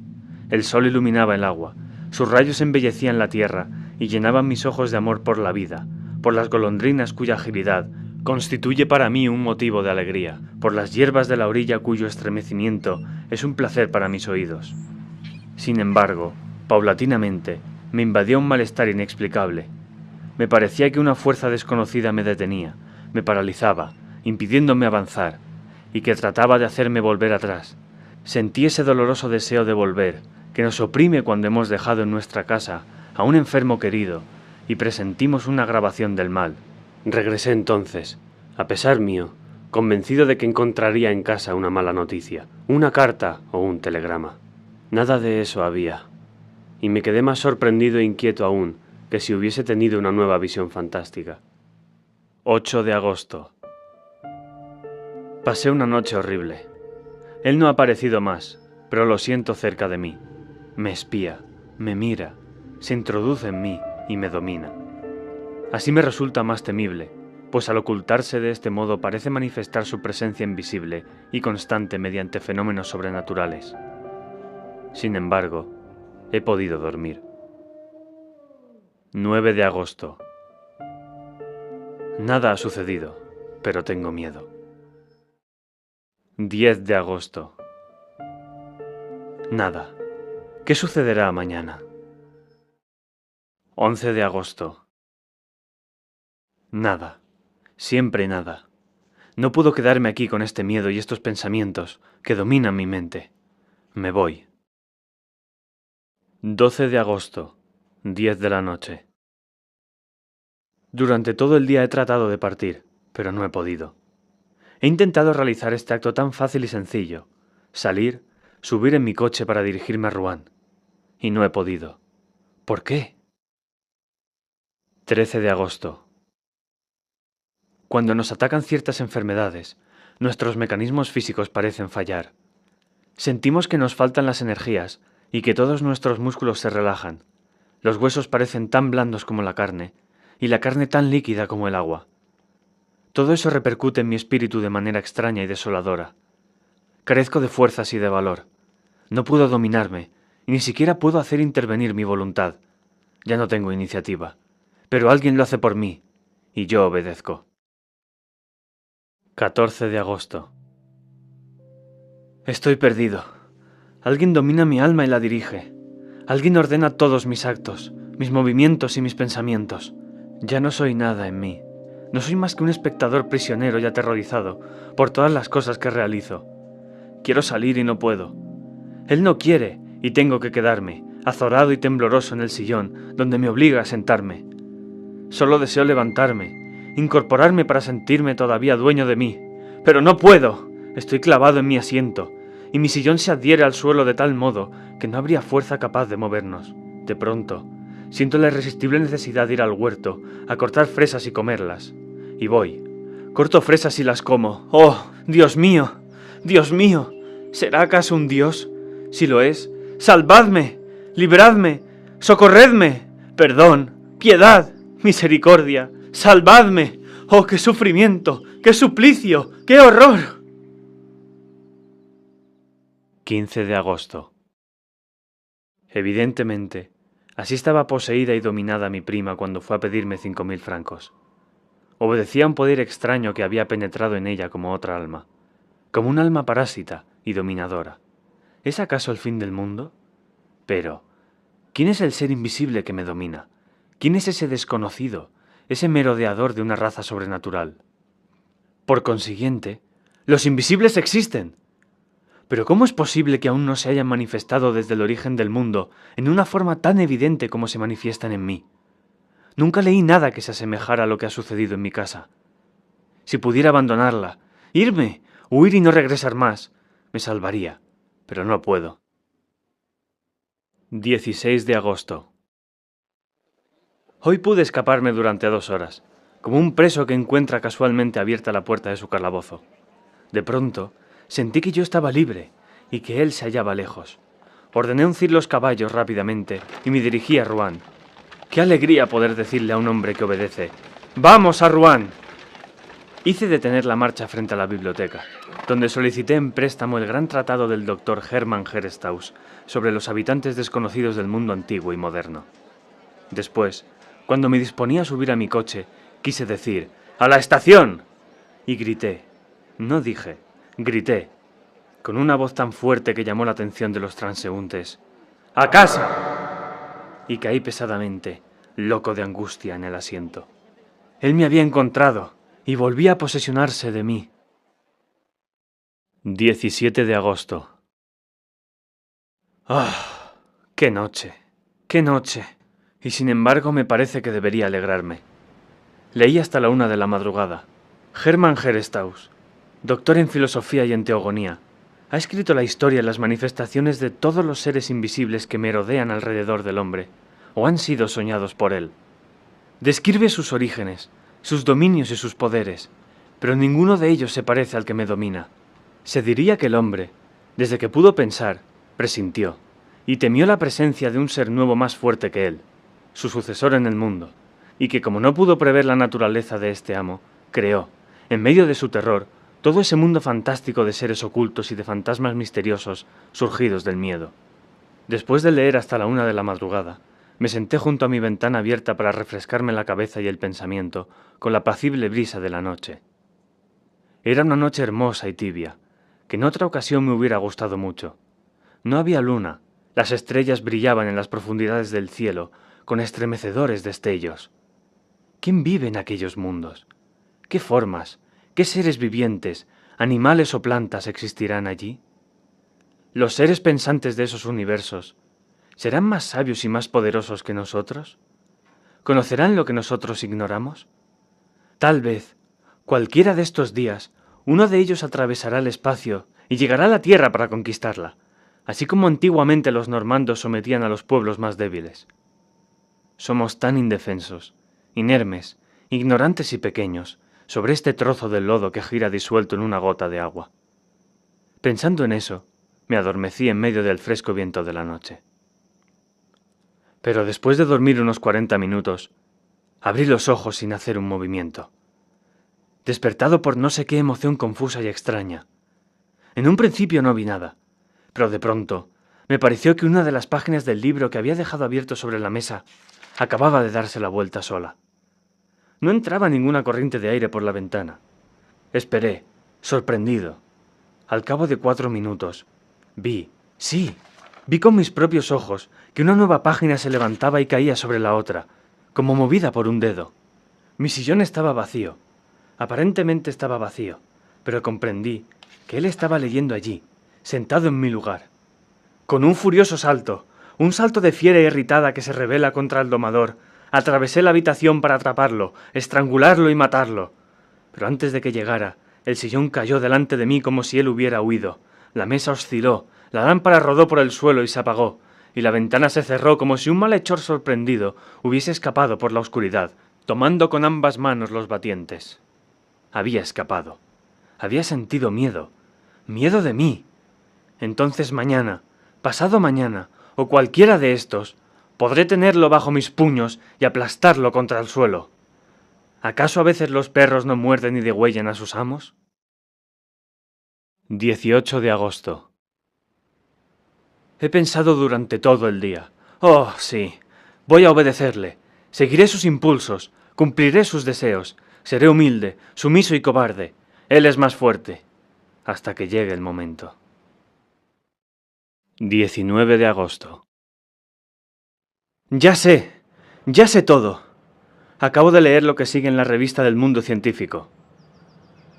El sol iluminaba el agua, sus rayos embellecían la tierra y llenaban mis ojos de amor por la vida, por las golondrinas cuya agilidad constituye para mí un motivo de alegría, por las hierbas de la orilla cuyo estremecimiento es un placer para mis oídos. Sin embargo, paulatinamente, me invadía un malestar inexplicable. Me parecía que una fuerza desconocida me detenía, me paralizaba, impidiéndome avanzar, y que trataba de hacerme volver atrás. Sentí ese doloroso deseo de volver, que nos oprime cuando hemos dejado en nuestra casa a un enfermo querido, y presentimos una agravación del mal. Regresé entonces, a pesar mío, convencido de que encontraría en casa una mala noticia, una carta o un telegrama. Nada de eso había, y me quedé más sorprendido e inquieto aún que si hubiese tenido una nueva visión fantástica. 8 de agosto. Pasé una noche horrible. Él no ha aparecido más, pero lo siento cerca de mí. Me espía, me mira, se introduce en mí y me domina. Así me resulta más temible, pues al ocultarse de este modo parece manifestar su presencia invisible y constante mediante fenómenos sobrenaturales. Sin embargo, he podido dormir. 9 de agosto. Nada ha sucedido, pero tengo miedo. 10 de agosto. Nada. ¿Qué sucederá mañana? 11 de agosto. Nada. Siempre nada. No puedo quedarme aquí con este miedo y estos pensamientos que dominan mi mente. Me voy. 12 de agosto. 10 de la noche. Durante todo el día he tratado de partir, pero no he podido. He intentado realizar este acto tan fácil y sencillo, salir, subir en mi coche para dirigirme a Rouen, y no he podido. ¿Por qué? 13 de agosto. Cuando nos atacan ciertas enfermedades, nuestros mecanismos físicos parecen fallar. Sentimos que nos faltan las energías y que todos nuestros músculos se relajan. Los huesos parecen tan blandos como la carne, y la carne tan líquida como el agua. Todo eso repercute en mi espíritu de manera extraña y desoladora. Carezco de fuerzas y de valor. No puedo dominarme, y ni siquiera puedo hacer intervenir mi voluntad. Ya no tengo iniciativa, pero alguien lo hace por mí, y yo obedezco. 14 de agosto. Estoy perdido. Alguien domina mi alma y la dirige. Alguien ordena todos mis actos, mis movimientos y mis pensamientos. Ya no soy nada en mí. No soy más que un espectador prisionero y aterrorizado por todas las cosas que realizo. Quiero salir y no puedo. Él no quiere y tengo que quedarme, azorado y tembloroso en el sillón donde me obliga a sentarme. Solo deseo levantarme, incorporarme para sentirme todavía dueño de mí. Pero no puedo. Estoy clavado en mi asiento, y mi sillón se adhiere al suelo de tal modo que no habría fuerza capaz de movernos. De pronto, siento la irresistible necesidad de ir al huerto, a cortar fresas y comerlas. Y voy. Corto fresas y las como. ¡Oh, Dios mío! ¡Dios mío! ¿Será acaso un Dios? Si lo es, ¡salvadme! ¡Libradme! ¡Socorredme! ¡Perdón! ¡Piedad! ¡Misericordia! ¡Salvadme! ¡Oh, qué sufrimiento! ¡Qué suplicio! ¡Qué horror! 15 de agosto. Evidentemente, así estaba poseída y dominada mi prima cuando fue a pedirme 5.000 francos. Obedecía a un poder extraño que había penetrado en ella como otra alma, como un alma parásita y dominadora. ¿Es acaso el fin del mundo? Pero, ¿quién es el ser invisible que me domina? ¿Quién es ese desconocido, ese merodeador de una raza sobrenatural? Por consiguiente, los invisibles existen. Pero ¿cómo es posible que aún no se hayan manifestado desde el origen del mundo en una forma tan evidente como se manifiestan en mí? Nunca leí nada que se asemejara a lo que ha sucedido en mi casa. Si pudiera abandonarla, irme, huir y no regresar más, me salvaría, pero no puedo. 16 de agosto. Hoy pude escaparme durante 2 horas, como un preso que encuentra casualmente abierta la puerta de su calabozo. De pronto, sentí que yo estaba libre y que él se hallaba lejos. Ordené uncir los caballos rápidamente y me dirigí a Rouen. ¡Qué alegría poder decirle a un hombre que obedece! ¡Vamos a Rouen! Hice detener la marcha frente a la biblioteca, donde solicité en préstamo el gran tratado del doctor Hermann Herestauss sobre los habitantes desconocidos del mundo antiguo y moderno. Después, cuando me disponía a subir a mi coche, quise decir ¡a la estación! Y grité. No dije, grité, con una voz tan fuerte que llamó la atención de los transeúntes. ¡A casa! Y caí pesadamente, loco de angustia, en el asiento. Él me había encontrado y volvía a posesionarse de mí. 17 de agosto. ¡Ah! ¡Qué noche! ¡Qué noche! Y sin embargo me parece que debería alegrarme. Leí hasta la 1 de la madrugada. Hermann Herestauss, doctor en filosofía y en teogonía, ha escrito la historia y las manifestaciones de todos los seres invisibles que merodean alrededor del hombre, o han sido soñados por él. Describe sus orígenes, sus dominios y sus poderes, pero ninguno de ellos se parece al que me domina. Se diría que el hombre, desde que pudo pensar, presintió, y temió la presencia de un ser nuevo más fuerte que él, su sucesor en el mundo, y que como no pudo prever la naturaleza de este amo, creó, en medio de su terror, todo ese mundo fantástico de seres ocultos y de fantasmas misteriosos surgidos del miedo. Después de leer hasta la 1 de la madrugada, me senté junto a mi ventana abierta para refrescarme la cabeza y el pensamiento con la apacible brisa de la noche. Era una noche hermosa y tibia, que en otra ocasión me hubiera gustado mucho. No había luna, las estrellas brillaban en las profundidades del cielo con estremecedores destellos. ¿Quién vive en aquellos mundos? ¿Qué formas, qué seres vivientes, animales o plantas existirán allí? ¿Los seres pensantes de esos universos serán más sabios y más poderosos que nosotros? ¿Conocerán lo que nosotros ignoramos? Tal vez, cualquiera de estos días, uno de ellos atravesará el espacio y llegará a la Tierra para conquistarla, así como antiguamente los normandos sometían a los pueblos más débiles. Somos tan indefensos, inermes, ignorantes y pequeños, sobre este trozo de lodo que gira disuelto en una gota de agua. Pensando en eso, me adormecí en medio del fresco viento de la noche. Pero después de dormir unos 40 minutos, abrí los ojos sin hacer un movimiento, despertado por no sé qué emoción confusa y extraña. En un principio no vi nada, pero de pronto me pareció que una de las páginas del libro que había dejado abierto sobre la mesa acababa de darse la vuelta sola. No entraba ninguna corriente de aire por la ventana. Esperé, sorprendido. Al cabo de 4 minutos, vi con mis propios ojos que una nueva página se levantaba y caía sobre la otra, como movida por un dedo. Mi sillón estaba vacío. Aparentemente estaba vacío, pero comprendí que él estaba leyendo allí, sentado en mi lugar. Con un furioso salto, un salto de fiera irritada que se rebela contra el domador, atravesé la habitación para atraparlo, estrangularlo y matarlo. Pero antes de que llegara, el sillón cayó delante de mí como si él hubiera huido. La mesa osciló, la lámpara rodó por el suelo y se apagó, y la ventana se cerró como si un malhechor sorprendido hubiese escapado por la oscuridad, tomando con ambas manos los batientes. Había escapado. Había sentido miedo. Miedo de mí. Entonces mañana, pasado mañana, o cualquiera de estos, podré tenerlo bajo mis puños y aplastarlo contra el suelo. ¿Acaso a veces los perros no muerden y degüellan a sus amos? 18 de agosto. He pensado durante todo el día. Oh, sí, voy a obedecerle. Seguiré sus impulsos, cumpliré sus deseos. Seré humilde, sumiso y cobarde. Él es más fuerte. Hasta que llegue el momento. 19 de agosto. Ya sé todo. Acabo de leer lo que sigue en la revista del Mundo Científico.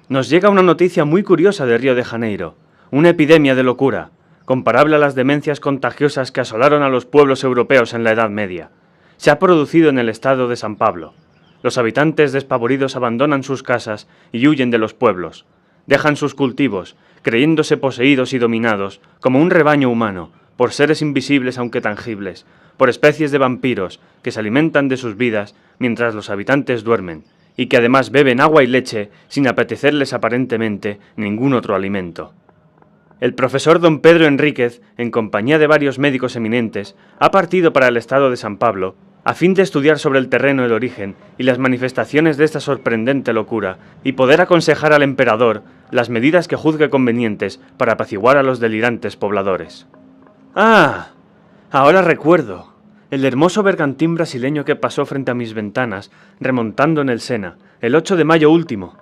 Nos llega una noticia muy curiosa de Río de Janeiro, una epidemia de locura, comparable a las demencias contagiosas que asolaron a los pueblos europeos en la Edad Media. Se ha producido en el estado de San Pablo. Los habitantes despavoridos abandonan sus casas y huyen de los pueblos. Dejan sus cultivos, creyéndose poseídos y dominados, como un rebaño humano, por seres invisibles aunque tangibles, por especies de vampiros que se alimentan de sus vidas mientras los habitantes duermen, y que además beben agua y leche sin apetecerles aparentemente ningún otro alimento. El profesor don Pedro Enríquez, en compañía de varios médicos eminentes, ha partido para el estado de San Pablo, a fin de estudiar sobre el terreno el origen y las manifestaciones de esta sorprendente locura, y poder aconsejar al emperador las medidas que juzgue convenientes para apaciguar a los delirantes pobladores. ¡Ah! Ahora recuerdo. El hermoso bergantín brasileño que pasó frente a mis ventanas, remontando en el Sena, el 8 de mayo último.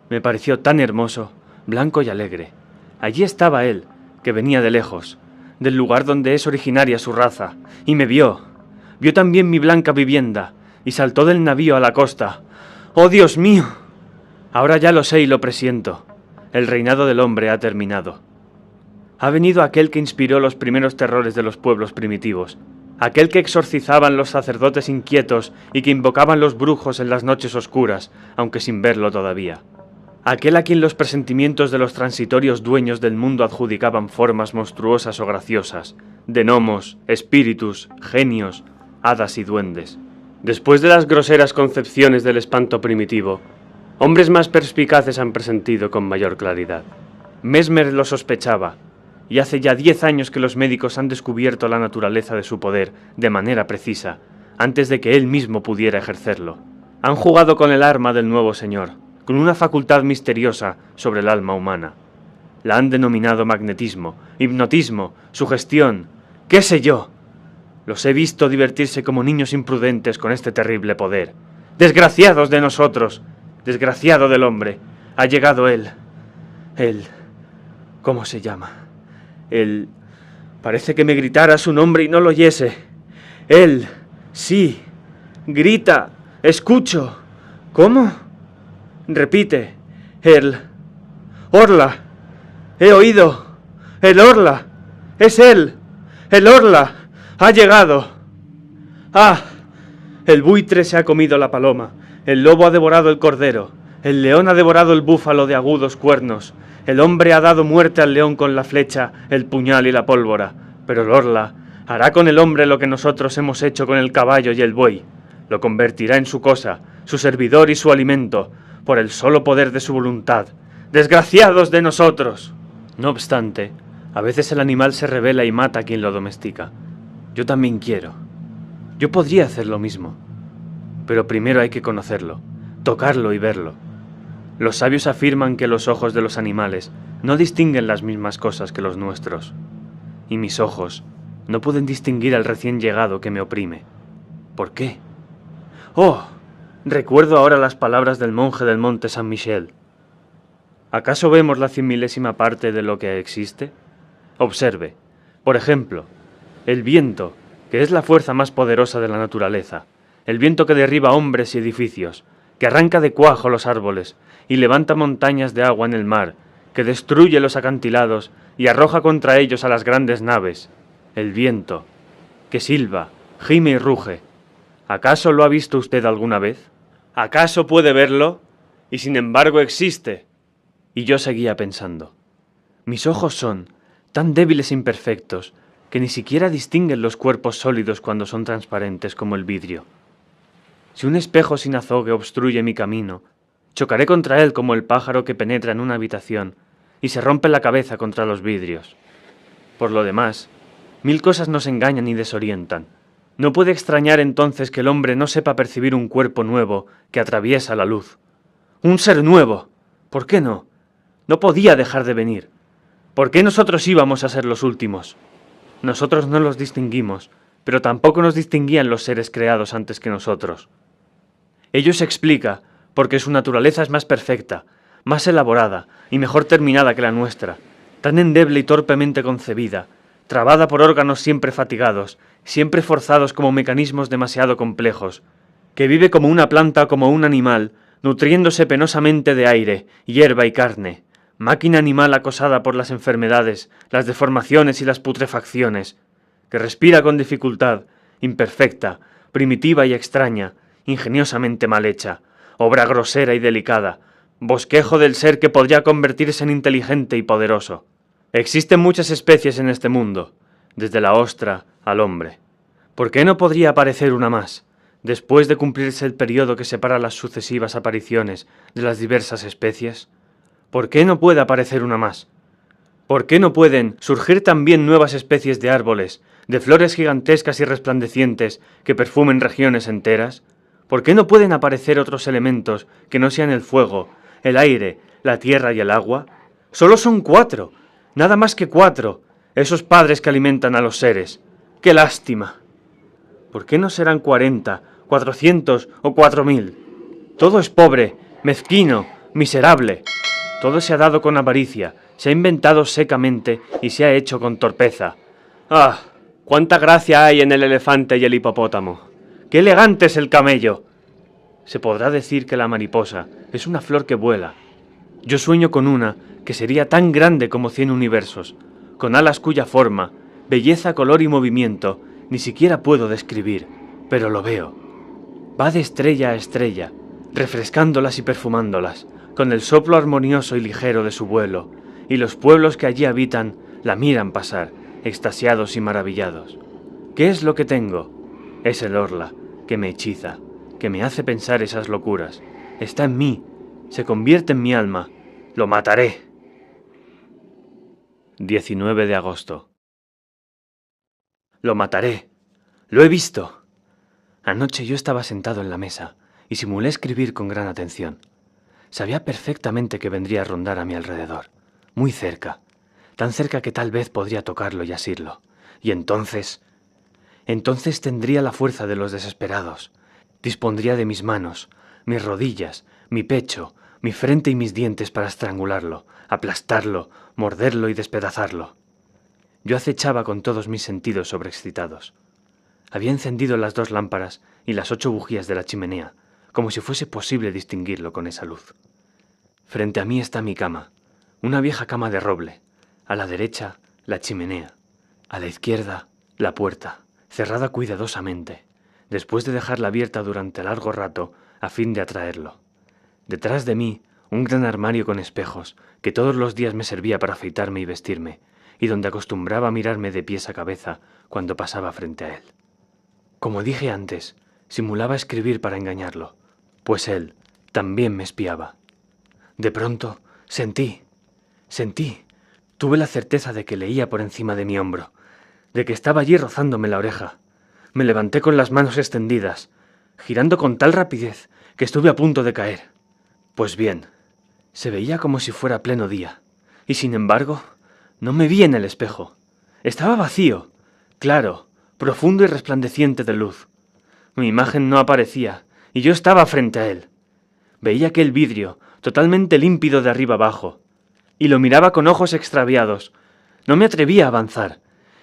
Me pareció tan hermoso, blanco y alegre. Allí estaba él, que venía de lejos, del lugar donde es originaria su raza, y me vio. Vio también mi blanca vivienda, y saltó del navío a la costa. ¡Oh, Dios mío! Ahora ya lo sé y lo presiento. El reinado del hombre ha terminado. Ha venido aquel que inspiró los primeros terrores de los pueblos primitivos, aquel que exorcizaban los sacerdotes inquietos y que invocaban los brujos en las noches oscuras, aunque sin verlo todavía. Aquel a quien los presentimientos de los transitorios dueños del mundo adjudicaban formas monstruosas o graciosas, de gnomos, espíritus, genios, hadas y duendes. Después de las groseras concepciones del espanto primitivo, hombres más perspicaces han presentido con mayor claridad. Mesmer lo sospechaba, y hace ya 10 años que los médicos han descubierto la naturaleza de su poder de manera precisa, antes de que él mismo pudiera ejercerlo. Han jugado con el arma del nuevo señor, con una facultad misteriosa sobre el alma humana. La han denominado magnetismo, hipnotismo, sugestión, qué sé yo. Los he visto divertirse como niños imprudentes con este terrible poder. ¡Desgraciados de nosotros! ¡Desgraciado del hombre! Ha llegado él. ¿Cómo se llama? Parece que me gritara su nombre y no lo oyese. Él, sí, grita, escucho. ¿Cómo? Repite, Orla. He oído. El Orla. Es él. El Orla. Ha llegado. ¡Ah! El buitre se ha comido la paloma. El lobo ha devorado el cordero. El león ha devorado el búfalo de agudos cuernos. El hombre ha dado muerte al león con la flecha, el puñal y la pólvora. Pero el Orla hará con el hombre lo que nosotros hemos hecho con el caballo y el buey. Lo convertirá en su cosa, su servidor y su alimento, por el solo poder de su voluntad. ¡Desgraciados de nosotros! No obstante, a veces el animal se rebela y mata a quien lo domestica. Yo también quiero. Yo podría hacer lo mismo. Pero primero hay que conocerlo, tocarlo y verlo. Los sabios afirman que los ojos de los animales no distinguen las mismas cosas que los nuestros. Y mis ojos no pueden distinguir al recién llegado que me oprime. ¿Por qué? ¡Oh! Recuerdo ahora las palabras del monje del monte San Michel. ¿Acaso vemos la 100.000ª parte de lo que existe? Observe, por ejemplo, el viento, que es la fuerza más poderosa de la naturaleza, el viento que derriba hombres y edificios, que arranca de cuajo los árboles y levanta montañas de agua en el mar, que destruye los acantilados y arroja contra ellos a las grandes naves. El viento, que silba, gime y ruge. ¿Acaso lo ha visto usted alguna vez? ¿Acaso puede verlo? Y sin embargo existe. Y yo seguía pensando. Mis ojos son tan débiles e imperfectos que ni siquiera distinguen los cuerpos sólidos cuando son transparentes como el vidrio. Si un espejo sin azogue obstruye mi camino, chocaré contra él como el pájaro que penetra en una habitación y se rompe la cabeza contra los vidrios. Por lo demás, 1000 cosas nos engañan y desorientan. No puede extrañar entonces que el hombre no sepa percibir un cuerpo nuevo que atraviesa la luz. ¡Un ser nuevo! ¿Por qué no? No podía dejar de venir. ¿Por qué nosotros íbamos a ser los últimos? Nosotros no los distinguimos, pero tampoco nos distinguían los seres creados antes que nosotros. Ello se explica porque su naturaleza es más perfecta, más elaborada y mejor terminada que la nuestra, tan endeble y torpemente concebida, trabada por órganos siempre fatigados, siempre forzados como mecanismos demasiado complejos, que vive como una planta o como un animal, nutriéndose penosamente de aire, hierba y carne, máquina animal acosada por las enfermedades, las deformaciones y las putrefacciones, que respira con dificultad, imperfecta, primitiva y extraña, ingeniosamente mal hecha, obra grosera y delicada, bosquejo del ser que podría convertirse en inteligente y poderoso. Existen muchas especies en este mundo, desde la ostra al hombre. ¿Por qué no podría aparecer una más, después de cumplirse el periodo que separa las sucesivas apariciones de las diversas especies? ¿Por qué no puede aparecer una más? ¿Por qué no pueden surgir también nuevas especies de árboles, de flores gigantescas y resplandecientes que perfumen regiones enteras? ¿Por qué no pueden aparecer otros elementos que no sean el fuego, el aire, la tierra y el agua? Solo son 4, nada más que 4, esos padres que alimentan a los seres. ¡Qué lástima! ¿Por qué no serán 40, 400 o 4000? Todo es pobre, mezquino, miserable. Todo se ha dado con avaricia, se ha inventado secamente y se ha hecho con torpeza. ¡Ah! ¡Cuánta gracia hay en el elefante y el hipopótamo! ¡Qué elegante es el camello! Se podrá decir que la mariposa es una flor que vuela. Yo sueño con una que sería tan grande como 100 universos, con alas cuya forma, belleza, color y movimiento ni siquiera puedo describir, pero lo veo. Va de estrella a estrella, refrescándolas y perfumándolas, con el soplo armonioso y ligero de su vuelo, y los pueblos que allí habitan la miran pasar, extasiados y maravillados. ¿Qué es lo que tengo? Es el orla, que me hechiza, que me hace pensar esas locuras. Está en mí, se convierte en mi alma. ¡Lo mataré! 19 de agosto. Lo mataré. Lo he visto. Anoche yo estaba sentado en la mesa y simulé escribir con gran atención. Sabía perfectamente que vendría a rondar a mi alrededor, muy cerca, tan cerca que tal vez podría tocarlo y asirlo. Y entonces tendría la fuerza de los desesperados. Dispondría de mis manos, mis rodillas, mi pecho, mi frente y mis dientes para estrangularlo, aplastarlo, morderlo y despedazarlo. Yo acechaba con todos mis sentidos sobreexcitados. Había encendido las 2 lámparas y las 8 bujías de la chimenea, como si fuese posible distinguirlo con esa luz. Frente a mí está mi cama, una vieja cama de roble. A la derecha, la chimenea. A la izquierda, la puerta, cerrada cuidadosamente, después de dejarla abierta durante largo rato a fin de atraerlo. Detrás de mí, un gran armario con espejos, que todos los días me servía para afeitarme y vestirme, y donde acostumbraba a mirarme de pies a cabeza cuando pasaba frente a él. Como dije antes, simulaba escribir para engañarlo, pues él también me espiaba. De pronto, tuve la certeza de que leía por encima de mi hombro, de que estaba allí rozándome la oreja. Me levanté con las manos extendidas, girando con tal rapidez que estuve a punto de caer. Pues bien, se veía como si fuera pleno día, y sin embargo, no me vi en el espejo. Estaba vacío, claro, profundo y resplandeciente de luz. Mi imagen no aparecía, y yo estaba frente a él. Veía aquel vidrio, totalmente límpido de arriba abajo, y lo miraba con ojos extraviados. No me atrevía a avanzar,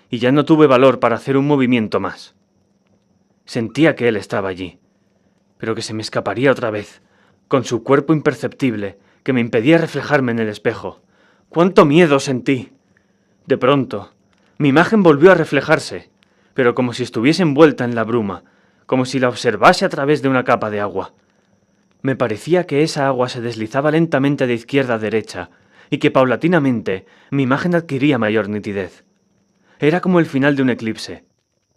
y ya no tuve valor para hacer un movimiento más. Sentía que él estaba allí, pero que se me escaparía otra vez, con su cuerpo imperceptible, que me impedía reflejarme en el espejo. ¡Cuánto miedo sentí! De pronto, mi imagen volvió a reflejarse, pero como si estuviese envuelta en la bruma, como si la observase a través de una capa de agua. Me parecía que esa agua se deslizaba lentamente de izquierda a derecha, y que paulatinamente mi imagen adquiría mayor nitidez. Era como el final de un eclipse.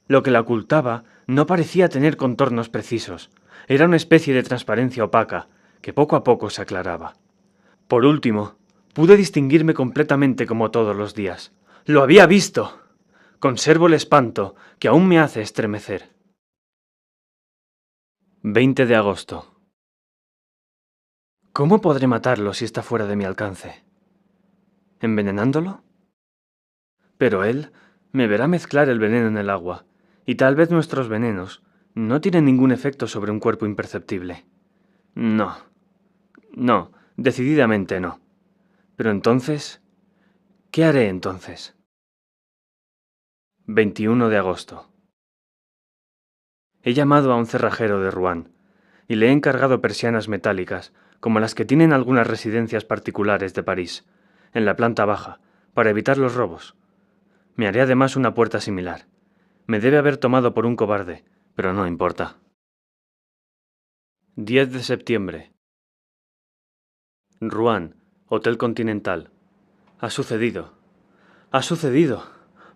Lo que la ocultaba no parecía tener contornos precisos. Era una especie de transparencia opaca, que poco a poco se aclaraba. Por último, pude distinguirme completamente como todos los días. ¡Lo había visto! Conservo el espanto que aún me hace estremecer. 20 de agosto. ¿Cómo podré matarlo si está fuera de mi alcance? ¿Envenenándolo? Pero él me verá mezclar el veneno en el agua, y tal vez nuestros venenos no tienen ningún efecto sobre un cuerpo imperceptible. No, decididamente no. Pero entonces, ¿qué haré entonces? 21 de agosto. He llamado a un cerrajero de Rouen, y le he encargado persianas metálicas, como las que tienen algunas residencias particulares de París, en la planta baja, para evitar los robos. Me haré además una puerta similar. Me debe haber tomado por un cobarde, pero no importa. 10 de septiembre. Rouen, Hotel Continental. Ha sucedido.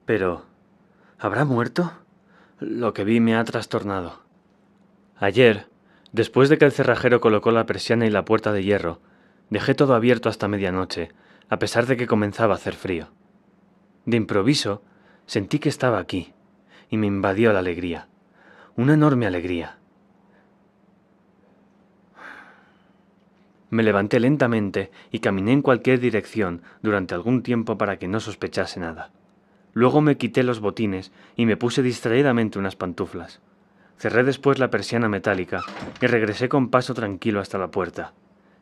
Pero ¿Habrá muerto? Lo que vi me ha trastornado. Ayer, después de que el cerrajero colocó la persiana y la puerta de hierro, dejé todo abierto hasta medianoche, a pesar de que comenzaba a hacer frío. De improviso, sentí que estaba aquí, y me invadió la alegría, una enorme alegría. Me levanté lentamente y caminé en cualquier dirección durante algún tiempo para que no sospechase nada. Luego me quité los botines y me puse distraídamente unas pantuflas. Cerré después la persiana metálica y regresé con paso tranquilo hasta la puerta,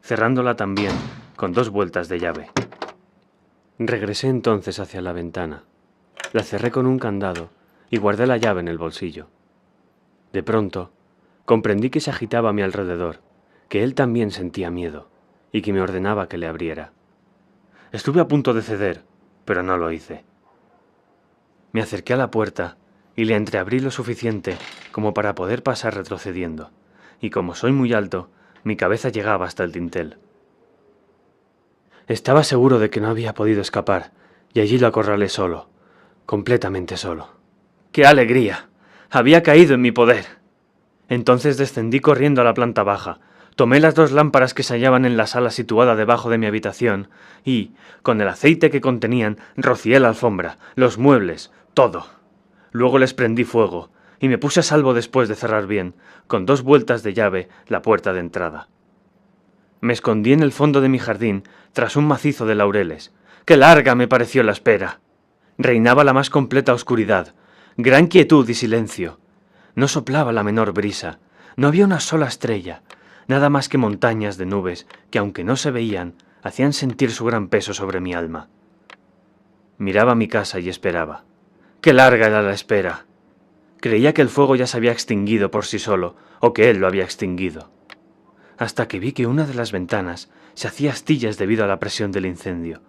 cerrándola también con 2 vueltas de llave. Regresé entonces hacia la ventana. La cerré con un candado y guardé la llave en el bolsillo. De pronto, comprendí que se agitaba a mi alrededor, que él también sentía miedo y que me ordenaba que le abriera. Estuve a punto de ceder, pero no lo hice. Me acerqué a la puerta y le entreabrí lo suficiente como para poder pasar retrocediendo, y como soy muy alto, mi cabeza llegaba hasta el dintel. Estaba seguro de que no había podido escapar, y allí lo acorralé solo, completamente solo. ¡Qué alegría! Había caído en mi poder. Entonces descendí corriendo a la planta baja, tomé las 2 lámparas que se hallaban en la sala situada debajo de mi habitación y, con el aceite que contenían, rocié la alfombra, los muebles, todo. Luego les prendí fuego y me puse a salvo después de cerrar bien, con 2 vueltas de llave, la puerta de entrada. Me escondí en el fondo de mi jardín tras un macizo de laureles. ¡Qué larga me pareció la espera! Reinaba la más completa oscuridad, gran quietud y silencio. No soplaba la menor brisa, no había una sola estrella, nada más que montañas de nubes que, aunque no se veían, hacían sentir su gran peso sobre mi alma. Miraba mi casa y esperaba. ¡Qué larga era la espera! Creía que el fuego ya se había extinguido por sí solo, o que él lo había extinguido. Hasta que vi que una de las ventanas se hacía astillas debido a la presión del incendio,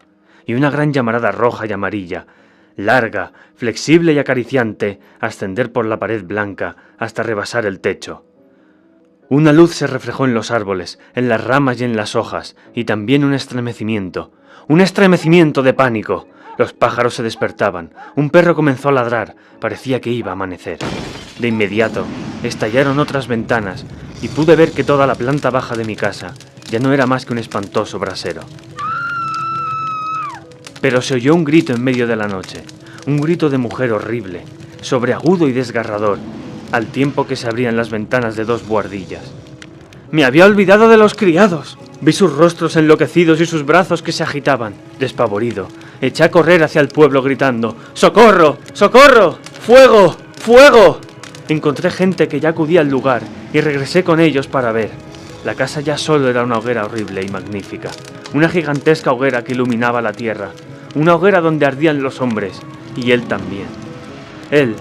y una gran llamarada roja y amarilla, larga, flexible y acariciante, ascender por la pared blanca hasta rebasar el techo. Una luz se reflejó en los árboles, en las ramas y en las hojas, y también un estremecimiento de pánico. Los pájaros se despertaban, un perro comenzó a ladrar, parecía que iba a amanecer. De inmediato, estallaron otras ventanas, y pude ver que toda la planta baja de mi casa ya no era más que un espantoso brasero. Pero se oyó un grito en medio de la noche, un grito de mujer horrible, sobreagudo y desgarrador, al tiempo que se abrían las ventanas de 2 buhardillas. ¡Me había olvidado de los criados! Vi sus rostros enloquecidos y sus brazos que se agitaban. Despavorido, eché a correr hacia el pueblo gritando: ¡Socorro! ¡Socorro! ¡Fuego! ¡Fuego! Encontré gente que ya acudía al lugar y regresé con ellos para ver. La casa ya solo era una hoguera horrible y magnífica, una gigantesca hoguera que iluminaba la tierra, una hoguera donde ardían los hombres, y él también. Él,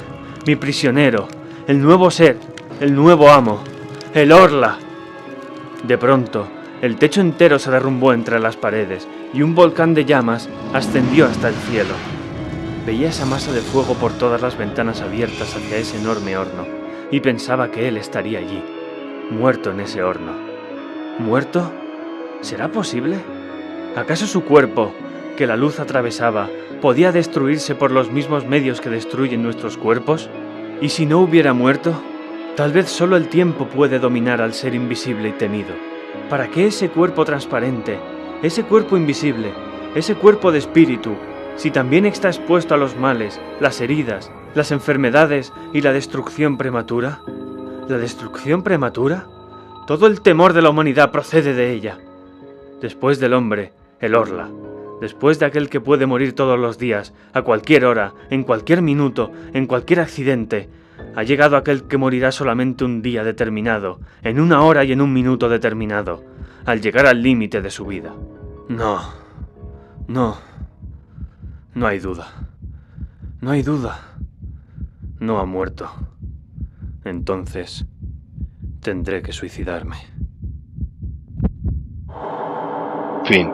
mi prisionero, el nuevo ser, el nuevo amo, el Orla. De pronto, el techo entero se derrumbó entre las paredes y un volcán de llamas ascendió hasta el cielo. Veía esa masa de fuego por todas las ventanas abiertas hacia ese enorme horno y pensaba que él estaría allí, muerto en ese horno. ¿Muerto? ¿Será posible? ¿Acaso su cuerpo, que la luz atravesaba, podía destruirse por los mismos medios que destruyen nuestros cuerpos? ¿Y si no hubiera muerto? Tal vez solo el tiempo puede dominar al ser invisible y temido. ¿Para qué ese cuerpo transparente, ese cuerpo invisible, ese cuerpo de espíritu, si también está expuesto a los males, las heridas, las enfermedades y la destrucción prematura? ¿La destrucción prematura? Todo el temor de la humanidad procede de ella. Después del hombre, el Orla. Después de aquel que puede morir todos los días, a cualquier hora, en cualquier minuto, en cualquier accidente, ha llegado aquel que morirá solamente un día determinado, en una hora y en un minuto determinado, al llegar al límite de su vida. No hay duda. No hay duda. No ha muerto. Entonces, tendré que suicidarme. Fin.